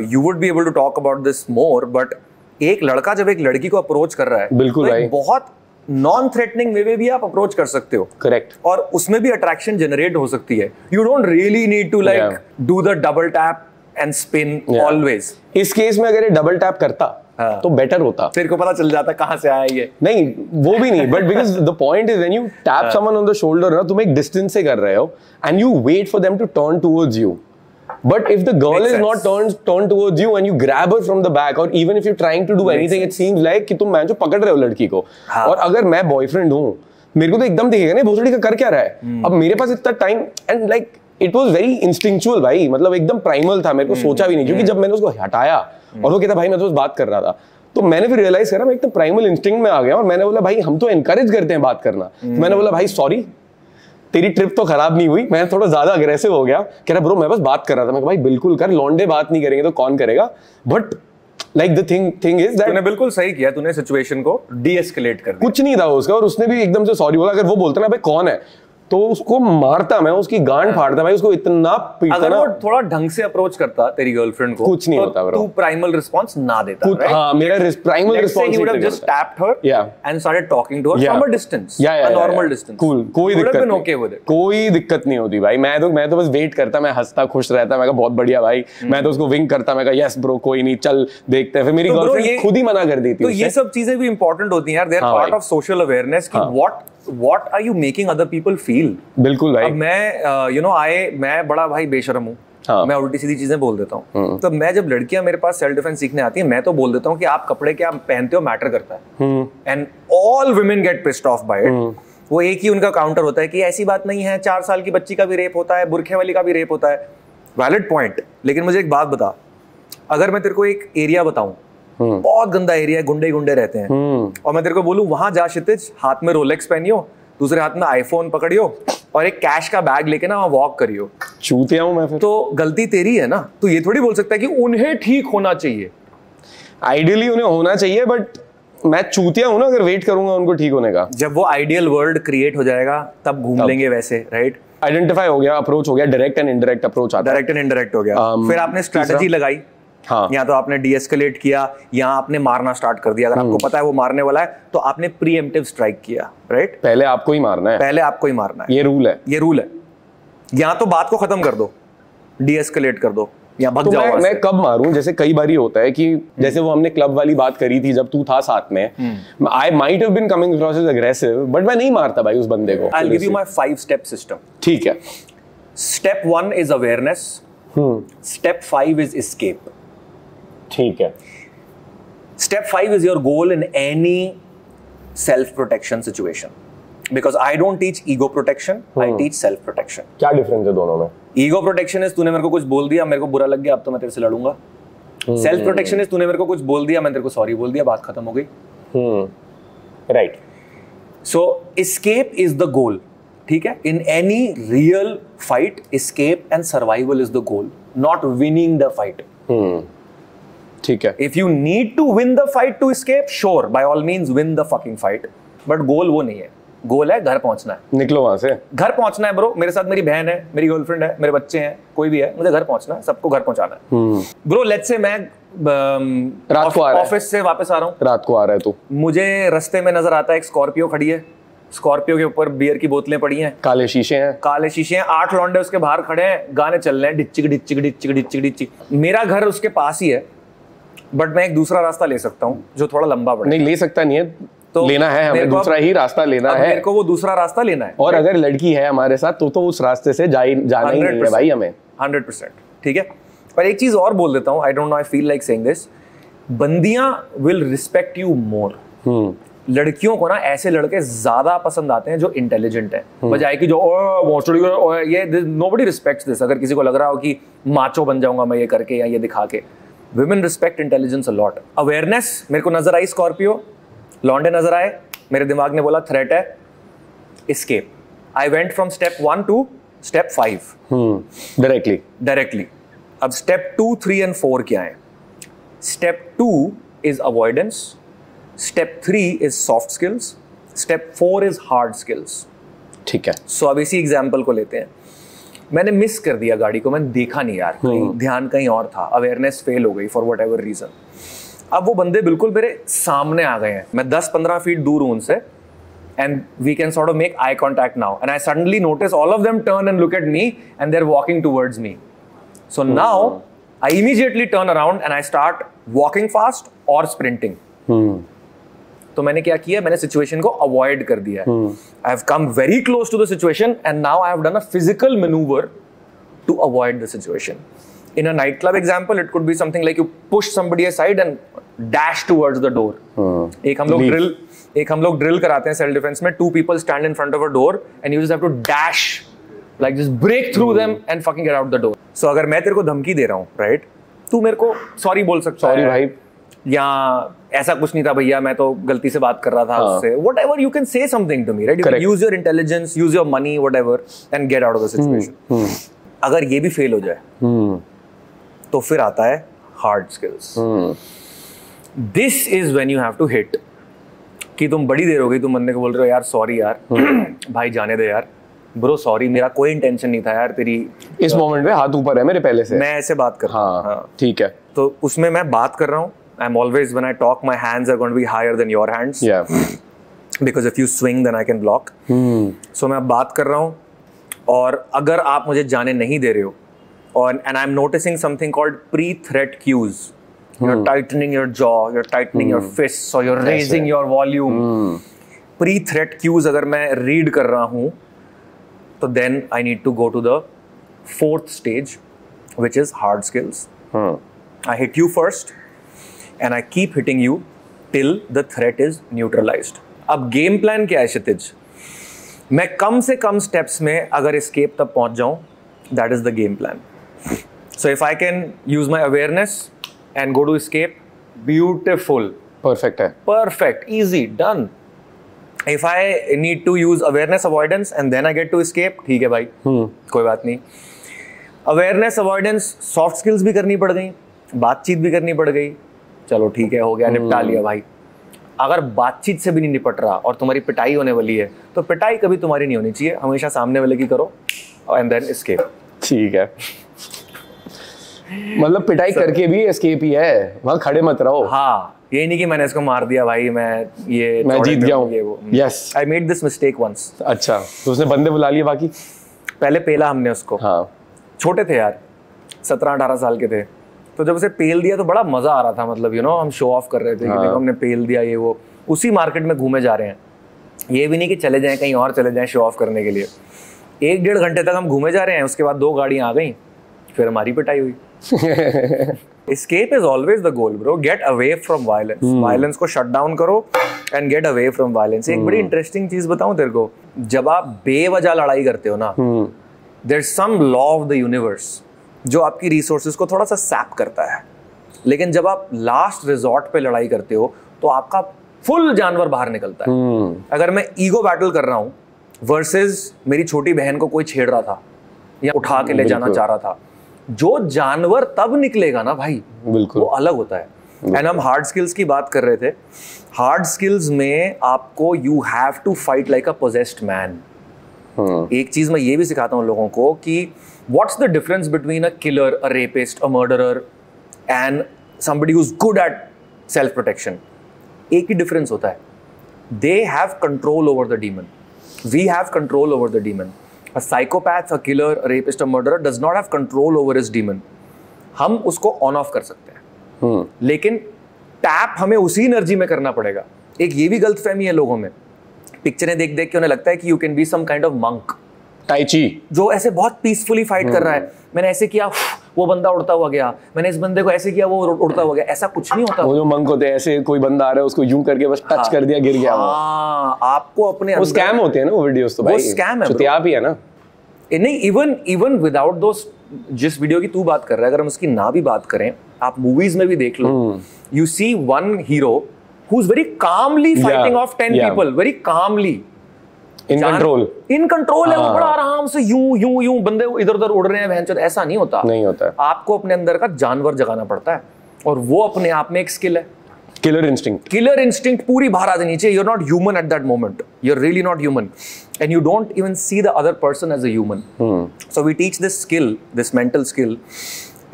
Speaker 1: you would be able to talk about this more, but एक लड़का जब एक लड़की को अप्रोच कर रहा है,
Speaker 2: बिल्कुल
Speaker 1: तो
Speaker 2: भाई,
Speaker 1: बहुत नॉन थ्रेटनिंग वे में भी आप अप्रोच कर सकते हो।
Speaker 2: करेक्ट।
Speaker 1: और उसमें भी अट्रैक्शन जनरेट हो सकती है। You don't really need to like do the double tap and spin always.
Speaker 2: इस केस में अगर ये डबल टैप करता तो बेटर होता,
Speaker 1: तेरे को पता चल जाता कहां से आया ये।
Speaker 2: नहीं वो भी नहीं, but because the point is when you tap someone on the shoulder ना, तुम एक डिस्टेंस से कर रहे हो and you wait for them to turn towards you, but if the girl is not turned towards you and you grab her from the back, or even if you're trying to do anything, it seems like कि तुम जो पकड़ रहे हो लड़की को। और अगर मैं बॉयफ्रेंड हूँ, मेरे को तो एकदम दिखेगा नहीं भोसड़ी का कर क्या रहा है। अब मेरे पास इतना time and like it was very instinctual भाई, मतलब एकदम प्राइमल था, मेरे को सोचा भी नहीं, क्योंकि जब मैंने उसको हटाया और वो कहता भाई मैं तो बस बात कर रहा था, तो मैंने फिर रियलाइज करा मैं एकदम प्राइमल इंस्टिंक्ट में आ गया और मैंने बोला भाई हम तो एनकरेज करते हैं बात करना। मैंने बोला भाई सॉरी, तेरी ट्रिप तो खराब नहीं हुई, मैं थोड़ा ज्यादा अग्रेसिव हो गया। कह रहा ब्रो मैं बस बात कर रहा था। मैं भाई बिल्कुल कर, लौंडे बात नहीं करेंगे तो कौन करेगा, but like the thing is that
Speaker 1: तूने बिल्कुल सही किया, तूने सिचुएशन को डी-एस्केलेट कर दिया।
Speaker 2: कुछ नहीं था उसका, और उसने भी एकदम से सॉरी बोला। अगर वो बोलता ना भाई कौन है, तो उसको मारता मैं, उसकी गांड फाड़ता भाई, उसको इतना पीटता।
Speaker 1: अगर वो थोड़ा ढंग से अप्रोच करता तेरी गर्लफ्रेंड को,
Speaker 2: कुछ नहीं होता ब्रो,
Speaker 1: तू प्राइमल रिस्पांस ना देता, राइट?
Speaker 2: हां, मेरा प्राइमल रिस्पांस
Speaker 1: ही would just tapped her and started talking to her from a distance, a normal distance.
Speaker 2: Cool, कोई दिक्कत नहीं, कोई दिक्कत नहीं होती भाई। मैं तो बस वेट करता, मैं हंसता खुश रहता, मैं कहा बहुत बढ़िया भाई, मैं तो उसको विंक करता, मैं कहा यस ब्रो कोई नहीं चल देखते हैं। फिर मेरी गर्लफ्रेंड खुद ही मना कर देती है।
Speaker 1: तो ये सब चीजें भी इंपॉर्टेंट होती हैं यार, they are part of social awareness कि what are you making other people feel।
Speaker 2: बिल्कुल भाई।
Speaker 1: अब मैं मैं बड़ा भाई बेशरम हूँ, मैं उल्टी सीधी चीजें बोल देता हूँ। तो मैं जब लड़कियां मेरे पास सेल्फ डिफेंस सीखने आती है, मैं तो बोल देता हूँ कि आप कपड़े क्या पहनते हो मैटर करता है, and all women get pissed off by it. वो एक ही उनका काउंटर होता है कि ऐसी बात नहीं है, 4 साल की बच्ची का भी रेप होता है, बुरखे वाली का भी रेप होता है। वैलिड पॉइंट, लेकिन मुझे एक बात बता, अगर मैं तेरे को एक एरिया बताऊं, बहुत गंदा एरिया है, गुंडे गुंडे रहते हैं, और मैं तेरे को बोलूं वहां जा क्षितिज, हाथ में रोलेक्स पहनियो, दूसरे हाथ में आईफोन पकड़ियो और एक कैश का बैग लेके ना वहां वॉक करियो,
Speaker 2: चूतिया हूं मैं फिर।
Speaker 1: तो गलती तेरी है ना। तो ये थोड़ी बोल सकता है कि उन्हें ठीक होना चाहिए।
Speaker 2: आइडियली उन्हें होना चाहिए, बट मैं चूतिया हूं ना अगर वेट करूंगा उनको ठीक होने का।
Speaker 1: जब वो आइडियल वर्ल्ड क्रिएट हो जाएगा तब घूम लेंगे वैसे, राइट?
Speaker 2: आइडेंटिफाई हो गया, अप्रोच हो गया, डायरेक्ट एंड इनडायरेक्ट अप्रोच आता है।
Speaker 1: डायरेक्ट एंड इनडायरेक्ट हो गया। फिर आपने स्ट्रेटजी लगाई, या तो आपने डी-एस्केलेट किया या आपने मारना स्टार्ट कर दिया। अगर आपको पता है वो मारने वाला है तो आपने प्रीएम्प्टिव स्ट्राइक किया, राइट?
Speaker 2: पहले आपको ही मारना है,
Speaker 1: पहले आपको ही मारना है,
Speaker 2: ये रूल है,
Speaker 1: ये रूल है। या तो बात को खत्म कर दो, डी-एस्केलेट कर दो, या भग
Speaker 2: तो
Speaker 1: जाओ।
Speaker 2: मैं कब मारूं? जैसे कई बार होता है कि जैसे वो हमने क्लब वाली बात करी थी जब तू था साथ में, I might have been coming across as aggressive, but मैं नहीं मारता भाई उस बंदे को।
Speaker 1: I will give you my 5 step system.
Speaker 2: ठीक है।
Speaker 1: Step 1 is awareness, step 5 is escape.
Speaker 2: ठीक है।
Speaker 1: Step 5 is your goal in any self-protection situation. Because I don't teach ego protection, I teach self-protection.
Speaker 2: क्या डिफरेंस है दोनों में?
Speaker 1: Ego protection is तूने मेरे को कुछ बोल दिया, मेरे को बुरा लग गया, अब तो मैं तेरे से लड़ूंगा। Self-protection is तूने मेरे को कुछ बोल दिया, मैं तेरे को सॉरी बोल दिया, बात खत्म हो गई।
Speaker 2: Right.
Speaker 1: So escape is the goal. ठीक है? In any real fight, escape and survival is the goal, not winning the fight.
Speaker 2: ठीक है।
Speaker 1: If you need to win the fight to escape, sure, by all means win the fucking fight. But गोल वो नहीं है, गोल है घर पहुंचना है।
Speaker 2: निकलो वहां से, घर
Speaker 1: पहुंचना है ब्रो। मेरे साथ मेरी बहन है, मेरी गर्लफ्रेंड है, मेरे बच्चे हैं, कोई भी है, मुझे घर पहुंचना है, सबको घर पहुंचाना है। ब्रो लेट्स से मैं
Speaker 2: रात को आ रहा है,
Speaker 1: ऑफिस से वापस आ रहा हूँ,
Speaker 2: रात को आ रहा है तू,
Speaker 1: मुझे रास्ते में नजर आता है एक स्कॉर्पियो खड़ी है, स्कॉर्पियो के ऊपर बियर की बोतलें पड़ी हैं,
Speaker 2: काले शीशे हैं,
Speaker 1: 8 लौंडे उसके बाहर खड़े हैं, गाने चल रहे हैं, डिच्चिक डिच्चिक डिच्चिक डिच्चिक डिच्चिक। मेरा घर उसके पास ही है, बट मैं एक दूसरा रास्ता ले सकता हूँ जो थोड़ा लंबा पड़े।
Speaker 2: नहीं ले सकता नहीं है, तो लेना है हमें, दूसरा ही रास्ता लेना है,
Speaker 1: मेरे को वो दूसरा रास्ता लेना है।
Speaker 2: और अगर लड़की है हमारे साथ तो उस रास्ते से जाना ही नहीं है भाई हमें,
Speaker 1: 100%। ठीक है, पर एक चीज और बोल देता हूँ, I don't know, I feel like saying this, बंदियां विल रिस्पेक्ट यू मोर। लड़कियों को ना ऐसे लड़के ज्यादा पसंद आते हैं जो इंटेलिजेंट है, बजाय कि जो ये नोबडी रिस्पेक्ट्स दिस। अगर किसी को लग रहा हो कि माचो बन जाऊंगा मैं ये करके या ये दिखा के, women respect intelligence a lot. Awareness मेरे को नजर आई, स्कॉर्पियो लॉन्डे नजर आए, मेरे दिमाग ने बोला थ्रेट है, escape. I went from step 1 to step 5 directly. अब स्टेप 2, 3 and 4 क्या है? Step 2 is avoidance, step 3 is soft skills, step 4 is hard skills.
Speaker 2: ठीक है,
Speaker 1: सो अब इसी एग्जाम्पल को लेते हैं। मैंने मिस कर दिया गाड़ी को, मैंने देखा नहीं यार, ध्यान कहीं और था, अवेयरनेस फेल हो गई फॉर वट एवर रीजन। अब वो बंदे बिल्कुल मेरे सामने आ गए हैं, मैं 10-15 फीट दूर हूं उनसे, and we can sort of make eye contact now, and I suddenly notice all of them turn and look at me and they're walking towards me. So now I immediately turn around and I start walking fast or sprinting. तो मैंने क्या किया, मैंने सिचुएशन को अवॉइड कर दिया है। I have come very close to the situation and now I have done a physical maneuver to avoid the situation. In a nightclub example, it could be something like you push somebody aside and dash towards the door. एक हम लोग ड्रिल कराते हैं सेल्फ डिफेंस में, 2 people stand in front of a door and you just have to dash, like just break through them and fucking get out the door. So अगर मैं तेरे को धमकी दे रहा हूँ, right, तू मेरे को सॉरी बोल सकता है,
Speaker 2: सॉरी भाई,
Speaker 1: या ऐसा कुछ नहीं था भैया, मैं तो गलती से बात कर रहा था उससे, whatever, you can say something to me, right? You can use your intelligence, use your money, whatever, and get out of the situation. अगर ये भी फेल हो जाए तो फिर आता है hard skills. This is when you have to hit, कि तुम बड़ी देर हो गई, तुम बंदे को बोल रहे हो यार सॉरी यार, भाई जाने दे यार, ब्रो सॉरी, मेरा कोई इंटेंशन नहीं था यार तेरी,
Speaker 2: इस मोमेंट में हाथ ऊपर है मेरे पहले से,
Speaker 1: मैं ऐसे बात कर रहा हूं। हाँ
Speaker 2: ठीक है,
Speaker 1: तो उसमें मैं बात कर रहा हूँ, I am always when I talk my hands are going to be higher than your hands, because if you swing then I can block. So मैं बात कर रहा हूँ, और अगर आप मुझे जाने नहीं दे रहे हो, and I'm noticing something called pre-threat cues. You're tightening your jaw, you're tightening your fists, or you're raising your volume. Pre-threat cues अगर मैं read कर रहा हूँ, तो then I need to go to the 4th stage, which is hard skills. I hit you first, and I keep hitting you till the threat is neutralized. अब game plan क्या है क्षितिज? मैं कम से कम steps में अगर escape तक पहुँच जाऊँ, that is the game plan. So if I can use my awareness and go to escape, beautiful.
Speaker 2: Perfect है.
Speaker 1: Perfect, easy, done. If I need to use awareness avoidance and then I get to escape, ठीक है भाई, कोई बात नहीं। Awareness avoidance, soft skills भी करनी पड़ गई, बातचीत भी करनी पड़ गई, चलो ठीक है, हो गया, निपटा लिया भाई। अगर बातचीत से भी नहीं निपट रहा और तुम्हारी पिटाई होने वाली है, तो पिटाई कभी तुम्हारी नहीं होनी चाहिए, हमेशा सामने वाले की करो and then escape.
Speaker 2: ठीक है, मतलब पिटाई करके भी एस्केप ही है, वहां खड़े मत रहो।
Speaker 1: हाँ, ये नहीं कि मैंने इसको मार दिया भाई, मैं
Speaker 2: जीत गया हूँ, ये वो। Yes,
Speaker 1: I made this mistake once.
Speaker 2: अच्छा, तो उसने बंदे बुला लिए बाकी?
Speaker 1: पहले पेला हमने उसको।
Speaker 2: हाँ,
Speaker 1: छोटे थे यार, 17-18 साल के थे, तो जब उसे पेल दिया तो बड़ा मजा आ रहा था, मतलब यू नो हम शो ऑफ कर रहे थे कि देखो हमने पेल दिया, ये वो। उसी मार्केट में घूमे जा रहे हैं, ये भी नहीं कि चले जाएं कहीं और चले जाएं शो ऑफ करने के लिए। 1-1.5 घंटे तक हम घूमे जा रहे हैं, उसके बाद 2 गाड़ियां आ गई, फिर हमारी पिटाई हुई। Escape is always the goal, bro. Get away from violence. Violence को shut down करो and get away from violence. एक बड़ी interesting चीज बताऊं तेरे को, जब आप बेवजह लड़ाई करते हो ना, there's some law of the universe जो आपकी resources को थोड़ा सा sap करता है, लेकिन जब आप last resort पे लड़ाई करते हो तो आपका full जानवर बाहर निकलता है। अगर मैं ego battle कर रहा हूँ versus मेरी छोटी बहन को कोई छेड़ रहा था या उठा के ले जाना चाह रहा था, जो जानवर तब निकलेगा ना भाई, वो अलग होता है। एंड हम हार्ड स्किल्स की बात कर रहे थे, हार्ड स्किल्स में आपको you have to fight like a possessed man. एक चीज मैं ये भी सिखाता हूँ लोगों को कि what's the difference between a killer, a rapist, a murderer and somebody who is good at self protection. एक ही डिफरेंस होता है, they have control over the demon, we have control over the demon. A psychopath, a killer, a rapist, a murderer does not have control over his demon. हम उसको ऑन ऑफ कर सकते हैं, लेकिन टैप हमें उसी एनर्जी में करना पड़ेगा एक ये भी गलतफहमी है लोगों में, पिक्चरें देख देख के उन्हें लगता है कि you can be some kind of monk,
Speaker 2: tai chi,
Speaker 1: जो ऐसे बहुत पीसफुली फाइट कर रहा है। मैंने ऐसे किया, वो बंदा उड़ता हुआ गया, मैंने इस बंदे को ऐसे किया, वो उड़ता हुआ गया। ऐसा कुछ नहीं होता।
Speaker 2: वो जो मंक होते हैं, ऐसे कोई बंदा आ रहा है उसको यूं करके बस टच कर दिया, गिर गया।
Speaker 1: हाँ, आपको अपने
Speaker 2: वो स्कैम होते हैं ना वो वीडियोस, तो भाई
Speaker 1: वो स्कैम है,
Speaker 2: चुतियाप ही है ना।
Speaker 1: नहीं, इवन विदाउट दोस, जिस वीडियो की तू बात कर रहा है, अगर हम उसकी ना भी बात करें, आप मूवीज में भी देख लो, you see one hero who is very calmly fighting off 10 people, very calmly, in control है वो, बड़ा आराम से यूं बंदे इधर उधर उड़ रहे हैं, भैंचोद। ऐसा नहीं होता है। आपको अपने अंदर का जानवर जगाना पड़ता है, और वो अपने आप में एक स्किल है।
Speaker 2: किलर इंस्टिंक्ट
Speaker 1: पूरी बाहर आ जानी चाहिए। You're not human at that moment. You're really not human, and you don't even see the other person as a human. So we teach this skill, this mental skill.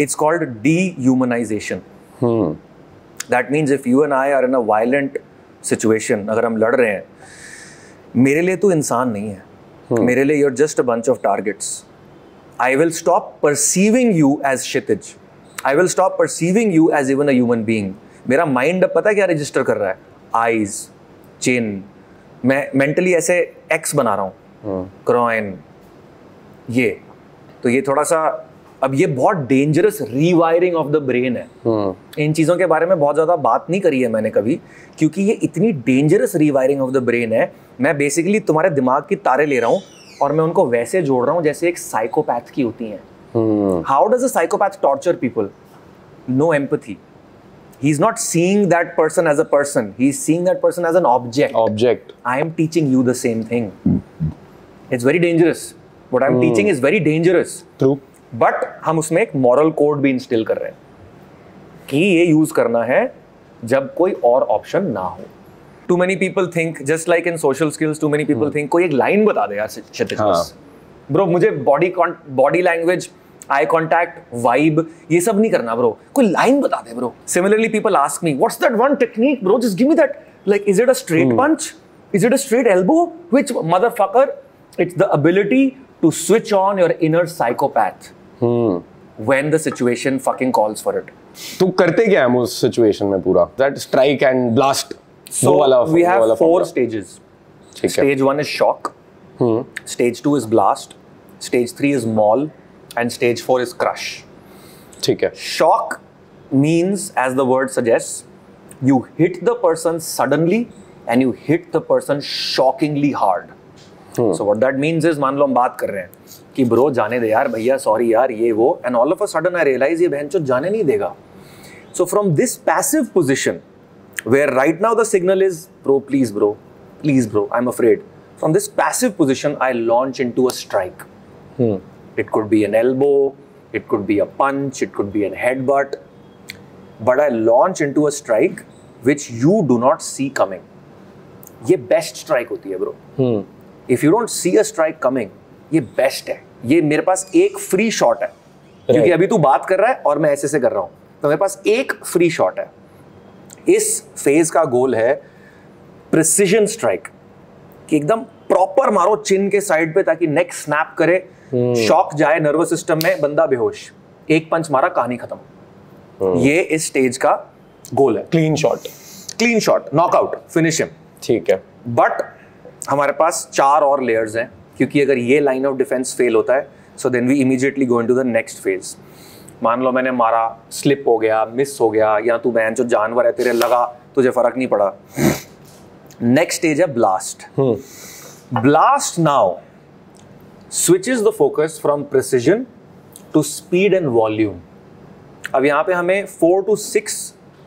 Speaker 1: It's called dehumanization. That means if you and I are in a violent situation, अगर हम लड़ रहे हैं, मेरे लिए तू इंसान नहीं है, मेरे लिए you're just a bunch of targets. I will stop perceiving you as Kshitij. I will stop perceiving you as even a human being. मेरा माइंड अब पता है क्या रजिस्टर कर रहा है? आईज, चिन, मैं मेंटली ऐसे एक्स बना रहा हूँ, क्रोइन, ये तो ये थोड़ा सा, अब ये बहुत dangerous rewiring of the brain है। इन चीज़ों के बारे में बहुत ज़्यादा बात नहीं करी है मैंने कभी, क्योंकि ये इतनी dangerous rewiring of the brain है। मैं बेसिकली तुम्हारे दिमाग की तारे ले रहा हूँ और मैं उनको वैसे जोड़ रहा हूँ जैसे एक साइकोपैथ की होती हैं। How does a psychopath torture people? No empathy. He's not seeing that person as a person. He's seeing that person as an object. I am teaching you the same thing. It's very dangerous. What I'm teaching is very dangerous.
Speaker 2: True.
Speaker 1: But हम उसमें एक moral code भी instill कर रहे हैं कि ये use करना है जब कोई और option ना हो. Too many people think, just like in social skills, too many people think कोई एक line बता दे यार क्षितिज बस. Bro, मुझे body language, eye contact, vibe, ये सब नहीं करना ब्रो, कोई लाइन बता दे bro. Similarly people ask me what's that one technique bro, just give me that, like is it a straight punch, is it a straight elbow, which motherfucker? It's the ability to switch on your inner psychopath when the situation fucking calls for it.
Speaker 2: तो करते क्या हम उस सिचुएशन में पूरा? That strike and blast.
Speaker 1: So we have 4 stages. Stage 1 is shock, stage 2 is blast, stage 3 is maul, and stage 4 is crush.
Speaker 2: ठीक है.
Speaker 1: Shock means, as the word suggests, you hit the person suddenly and you hit the person shockingly hard. So what that means is, मान लो हम बात कर रहे हैं कि ब्रो जाने दे यार, भैया सॉरी यार, ये वो, and all of a sudden I realize ये बहनचोद जाने नहीं देगा. So from this passive position, where right now the signal is bro, please bro, I'm afraid. From this passive position, I launch into a strike. It could be an elbow, it could be a punch, it could be a headbutt, but I launch into a strike which you do not see coming. ये best strike होती है bro. If you don't see a strike coming, ये best है. ये मेरे पास एक free shot है, क्योंकि अभी तू बात कर रहा है और मैं ऐसे से कर रहा हूँ, तो मेरे पास एक free shot है. इस phase का गोल है precision strike, कि एकदम proper मारो चिन के साइड पे ताकि neck snap करे, शॉक जाए नर्वस सिस्टम में, बंदा बेहोश, एक पंच मारा, कहानी खत्म. ये इस स्टेज का गोल है.
Speaker 2: Clean shot,
Speaker 1: knockout, finish him.
Speaker 2: ठीक है.
Speaker 1: बट हमारे पास 4 और लेयर्स हैं, क्योंकि अगर ये लाइन ऑफ डिफेंस फेल होता है, so then we immediately go into the next phase. मान लो मैंने मारा, स्लिप हो गया, मिस हो गया, या तू बहन जो जानवर है, तेरे लगा, तुझे फर्क नहीं पड़ा. नेक्स्ट स्टेज है blast. Blast now switches the focus from precision to speed and volume. अब यहाँ पे हमें 4 to 6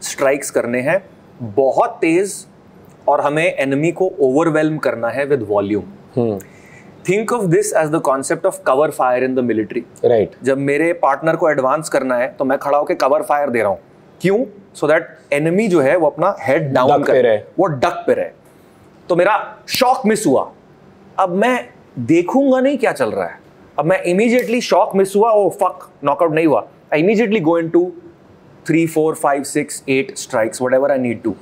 Speaker 1: strikes करने हैं बहुत तेज, और हमें enemy को overwhelm करना है with volume. Think of this as the concept of cover fire in the military.
Speaker 2: Right.
Speaker 1: जब मेरे पार्टनर को एडवांस करना है तो मैं खड़ा होकर कवर फायर दे रहा हूँ. क्यों? सो दैट एनिमी जो है वो अपना हेड डाउन करे, वो डक पे रहे. तो मेरा शॉक मिस हुआ, अब मैं देखूंगा नहीं क्या चल रहा है, अब मैं इमीडिएटली शॉक मिस हुआ, ओ फक, नॉकआउट नहीं हुआ, I immediately go into 3, 4, 5, 6, 8 strikes, whatever I need to,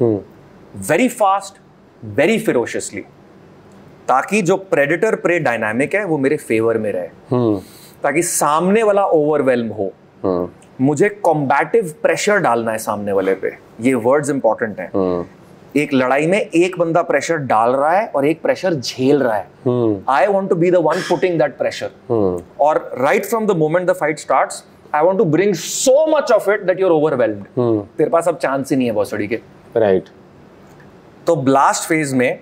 Speaker 1: very fast, very ferociously, ताकि जो प्रेडेटर प्रे डायनामिक है वो मेरे फेवर में रहे, ताकि सामने वाला ओवरवेल्म हो. मुझे कॉम्बैटिव प्रेशर डालना है सामने वाले पे. ये वर्ड्स इंपॉर्टेंट हैं. एक लड़ाई में एक बंदा प्रेशर डाल रहा है और एक प्रेशर झेल रहा है. I want to be the one putting that pressure. और right from the moment the fight starts I want to bring so much of it that you are overwhelmed. तेरे पास अब चांस ही नहीं है भोसड़ी के.
Speaker 2: राइट.
Speaker 1: तो ब्लास्ट फेज में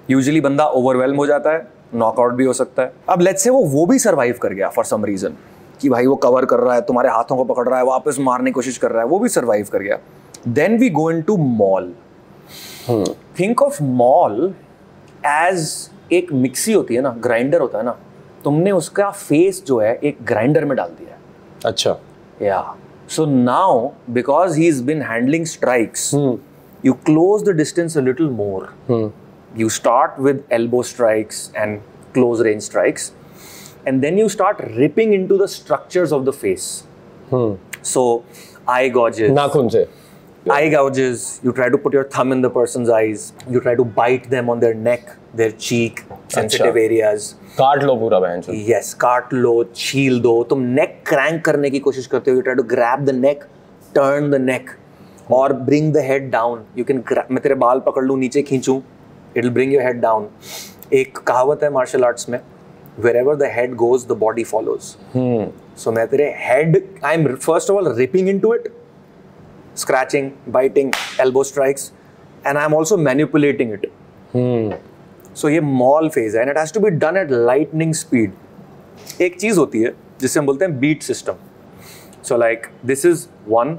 Speaker 1: यूजुअली बंदा ओवरवेल्म हो जाता है, नॉकआउट भी हो सकता है. अब लेट्स से वो भी सर्वाइव कर गया फॉर सम रीजन, कि भाई वो कवर कर रहा है, तुम्हारे हाथों को पकड़ रहा है, वापस मारने की कोशिश कर रहा है, वो भी सर्वाइव कर गया. Then we go into maul. Think of maul as एक मिक्सी होती है ना, ग्राइंडर होता है ना, तुमने उसका फेस जो है एक ग्राइंडर में डाल दिया है.
Speaker 2: अच्छा.
Speaker 1: या so now because he is been handling strikes, you close the distance a little more. You start with elbow strikes and close range strikes, and then you start ripping into the structures of the face. So eye gouges,
Speaker 2: नाखून से.
Speaker 1: eye gouges, you try to put your thumb in the person's eyes, you try to bite them on their neck, their cheek, sensitive areas.
Speaker 2: काट लो पूरा बहन चोद.
Speaker 1: Yes, काट लो, छील दो. तुम neck crank करने की कोशिश करते हो, you try to grab the neck, turn the neck, और bring the head down. You can मैं तेरे बाल पकड़ लूँ, नीचे खींचूं, it'll bring your head down. एक कहावत है मार्शल आर्ट्स में, wherever the head goes, the body follows. So मैं तेरे head, I'm first of all ripping into it, scratching, biting, elbow strikes, and I'm also manipulating it. So ये mall phase है, and it has to be done at lightning speed. एक चीज होती है जिसे हम बोलते हैं beat system. So like this is 1,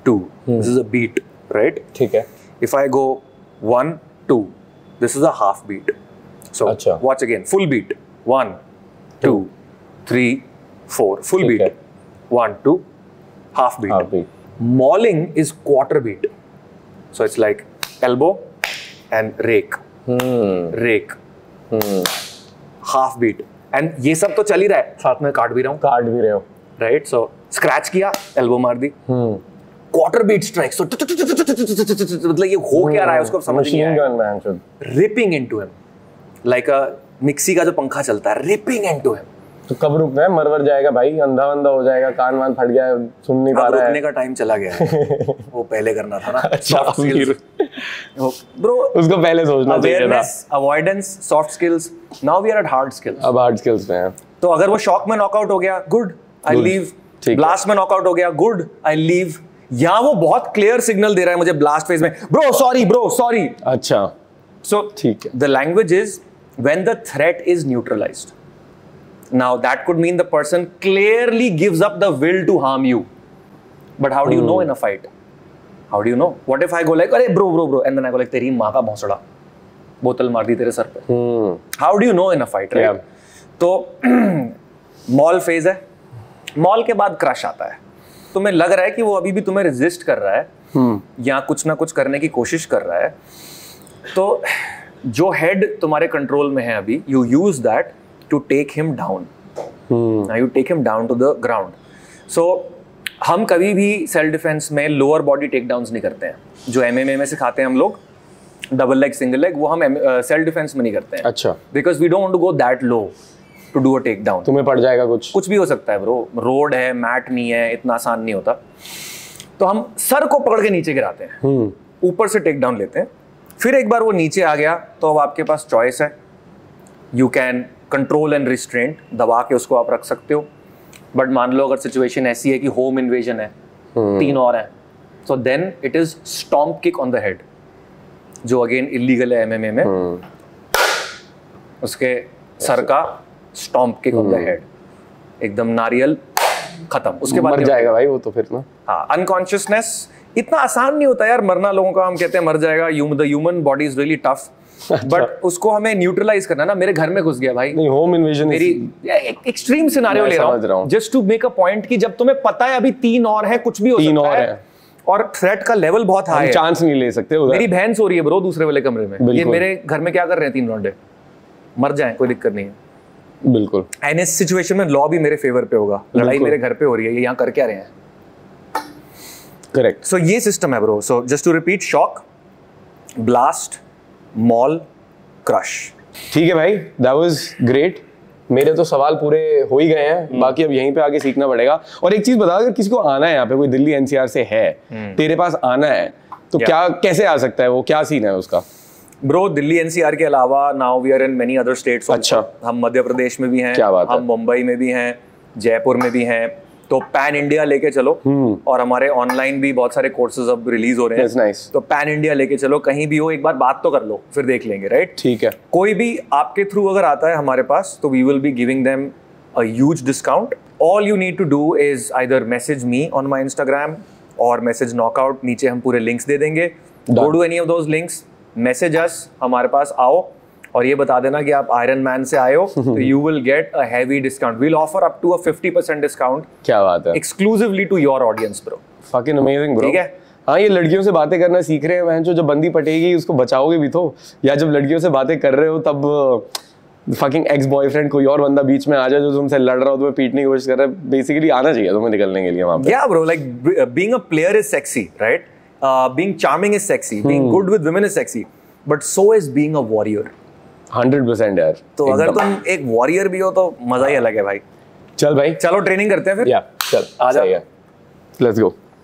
Speaker 1: 2. This is a beat, right?
Speaker 2: ठीक है.
Speaker 1: If I go 1, 2, this is a half beat. So
Speaker 2: अच्छा.
Speaker 1: watch again, full beat. 1, 2, 3, 4. Full beat. 1, 2, half beat.
Speaker 2: Half beat.
Speaker 1: Mauling is quarter beat. So it's like elbow and rake. Rake. Half beat. And ये सब तो चल ही रहा है, साथ में काट भी रहा हूँ.
Speaker 2: काट भी रहे हो.
Speaker 1: Right? So scratch किया, elbow मार दी. Quarter beat strike. सो मतलब ये हो क्या रहा है उसको समझ नहीं आया. रिपिंग इनटू हिम लाइक अ मिक्सी का जो पंखा चलता है, रिपिंग इनटू हिम.
Speaker 2: तो कब रुकना है? मरवर जाएगा भाई, अंधा अंधा हो जाएगा, कान वान फट गया, सुन नहीं पा रहा है.
Speaker 1: रुकने का टाइम चला गया है. वो पहले करना था ना. ब्रो
Speaker 2: उसको पहले सोचना चाहिए था.
Speaker 1: Awareness, avoidance, soft skills. Now we are at hard skills.
Speaker 2: अब हार्ड स्किल्स पे हैं.
Speaker 1: तो अगर वो शॉक में नॉकआउट हो गया, गुड, आई लीव. ब्लास्ट में नॉकआउट हो गया, गुड, आई लीव. यहाँ वो बहुत क्लियर सिग्नल दे रहा है मुझे ब्लास्ट फेज में, ब्रो सॉरी.
Speaker 2: अच्छा.
Speaker 1: सो
Speaker 2: ठीक है.
Speaker 1: The language is when the threat is neutralised. Now that could mean the person clearly gives up the will to harm you. But how do you know in a fight? How do you know? What if I go like, अरे bro and then I go like, तेरी माँ का भौंसड़ा, बोतल मार दी तेरे सर पे. How do you know in a fight, right? तो मॉल फेज है. मॉल के बाद क्रश आता है. तुम्हें लग रहा है कि वो अभी भी तुम्हें रेजिस्ट कर रहा है, या कुछ ना कुछ करने की कोशिश कर रहा है. तो जो हेड तुम्हारे कंट्रोल में है अभी, you use that to take him down. You take him down to the ground. So हम कभी भी सेल्फ डिफेंस में लोअर बॉडी टेक डाउन्स नहीं करते हैं. जो एमएमए में सिखाते हैं हम लोग, डबल लेग, सिंगल लेग, वो हम सेल्फ डिफेंस में नहीं करते हैं.
Speaker 2: अच्छा.
Speaker 1: Because we don't want to go that low to do a take down.
Speaker 2: तुम्हें पड़ जाएगा कुछ
Speaker 1: भी हो सकता है ब्रो. रोड है, मैट नहीं है, इतना आसान नहीं होता. तो हम सर को पकड़ के नीचे गिराते हैं, ऊपर से टेक डाउन लेते हैं. फिर एक बार वो नीचे आ गया तो अब आपके पास चॉइस है. You can control and restraint, दबा के उसको आप रख सकते हो. बट मान लो अगर सिचुएशन ऐसी है कि होम इन्वेजन है, 3 और हैं, so then it is stomp kick on the head, जो अगेन इलीगल है एमएमए में. उसके सर का stomp kick on the head, एकदम नारियल खत्म. उसके बाद
Speaker 2: मर जाएगा भाई वो तो फिर ना.
Speaker 1: हाँ, अनकॉन्शियसनेस. इतना आसान नहीं होता यार मरना लोगों का. हम कहते हैं मर जाएगा, the human body is really tough. But उसको हमें न्यूट्रलाइज करना ना. मेरे घर में घुस गया भाई.
Speaker 2: नहीं, होम इन्वेजन
Speaker 1: मेरी एक्सट्रीम सिनेरियो ले रहा हूँ just to make a point कि जब तुम्हें पता है अभी 3 और हैं, कुछ भी हो सकता है, और थ्रेट का लेवल बहुत हाई है,
Speaker 2: चांस नहीं ले सकते उधर.
Speaker 1: मेरी बहन सो रही है ब्रो दूसरे वाले कमरे में. ये मेरे घर में क्या कर रहे हैं 3 लौंडे? मर जाएं, कोई दिक्कत नहीं है.
Speaker 2: बिल्कुल.
Speaker 1: एंड इस सिचुएशन में लॉ भी मेरे फेवर पे होगा. लड़ाई मेरे घर पे हो रही है, ये यहाँ कर क्या रहे हैं?
Speaker 2: करेक्ट.
Speaker 1: सो ये सिस्टम है bro. So just to repeat, shock, blast, maul, crush.
Speaker 2: ठीक है भाई, दैट वाज ग्रेट. मेरे तो सवाल पूरे हो ही गए हैं. बाकी अब यहीं पे आगे सीखना पड़ेगा. और एक चीज बता, अगर किसी को आना है यहाँ पे, कोई दिल्ली एनसीआर से है, तेरे पास आना है, तो क्या कैसे आ सकता है वो, क्या सीन है उसका?
Speaker 1: ब्रो दिल्ली एनसीआर के अलावा now we are in many other states.
Speaker 2: अच्छा,
Speaker 1: हम मध्य प्रदेश में भी हैं,
Speaker 2: क्या बात है,
Speaker 1: हम मुंबई में भी हैं, जयपुर में भी हैं। तो पैन इंडिया लेके चलो, और हमारे ऑनलाइन भी बहुत सारे कोर्सेज अब रिलीज हो रहे हैं।
Speaker 2: nice.
Speaker 1: तो पैन इंडिया लेके चलो, कहीं भी हो एक बार बात तो कर लो, फिर देख लेंगे, राइट?
Speaker 2: ठीक है।
Speaker 1: कोई भी आपके थ्रू अगर आता है हमारे पास, तो we will be giving them a huge discount. All you need to do is either message me on my Instagram और मैसेज नॉकआउट, नीचे हम पूरे लिंक्स दे देंगे। Go to any of those links, message us, हमारे पास आओ और ये बता देना कि आप आयरन मैन से आए हो, तो you will get a heavy discount. We will offer up to a 50% discount.
Speaker 2: क्या बात है,
Speaker 1: exclusively to your audience bro.
Speaker 2: Fucking amazing bro.
Speaker 1: ठीक है।
Speaker 2: हाँ, ये लड़कियों से बातें करना सीख रहे हैं, जो बंदी पटेगी उसको बचाओगे भी तो, या जब लड़कियों से बातें कर रहे हो तब फकिंग एक्स बॉयफ्रेंड कोई और बंदा बीच में आ जाए जो तुमसे लड़ रहा हो, तुम्हें पीटने की कोशिश कर रहा है, बेसिकली आना चाहिए तुम्हें निकलने के लिए वहां पे।
Speaker 1: Yeah bro, like being a player is sexy, right? Being charming is sexy, being good with women is sexy, but so is being a warrior.
Speaker 2: 100% यार।
Speaker 1: तो अगर तुम एक वॉरियर भी हो तो मजा ही अलग है भाई।
Speaker 2: चल भाई,
Speaker 1: चलो ट्रेनिंग करते हैं फिर।
Speaker 2: चल
Speaker 1: आजा।
Speaker 2: Let's go.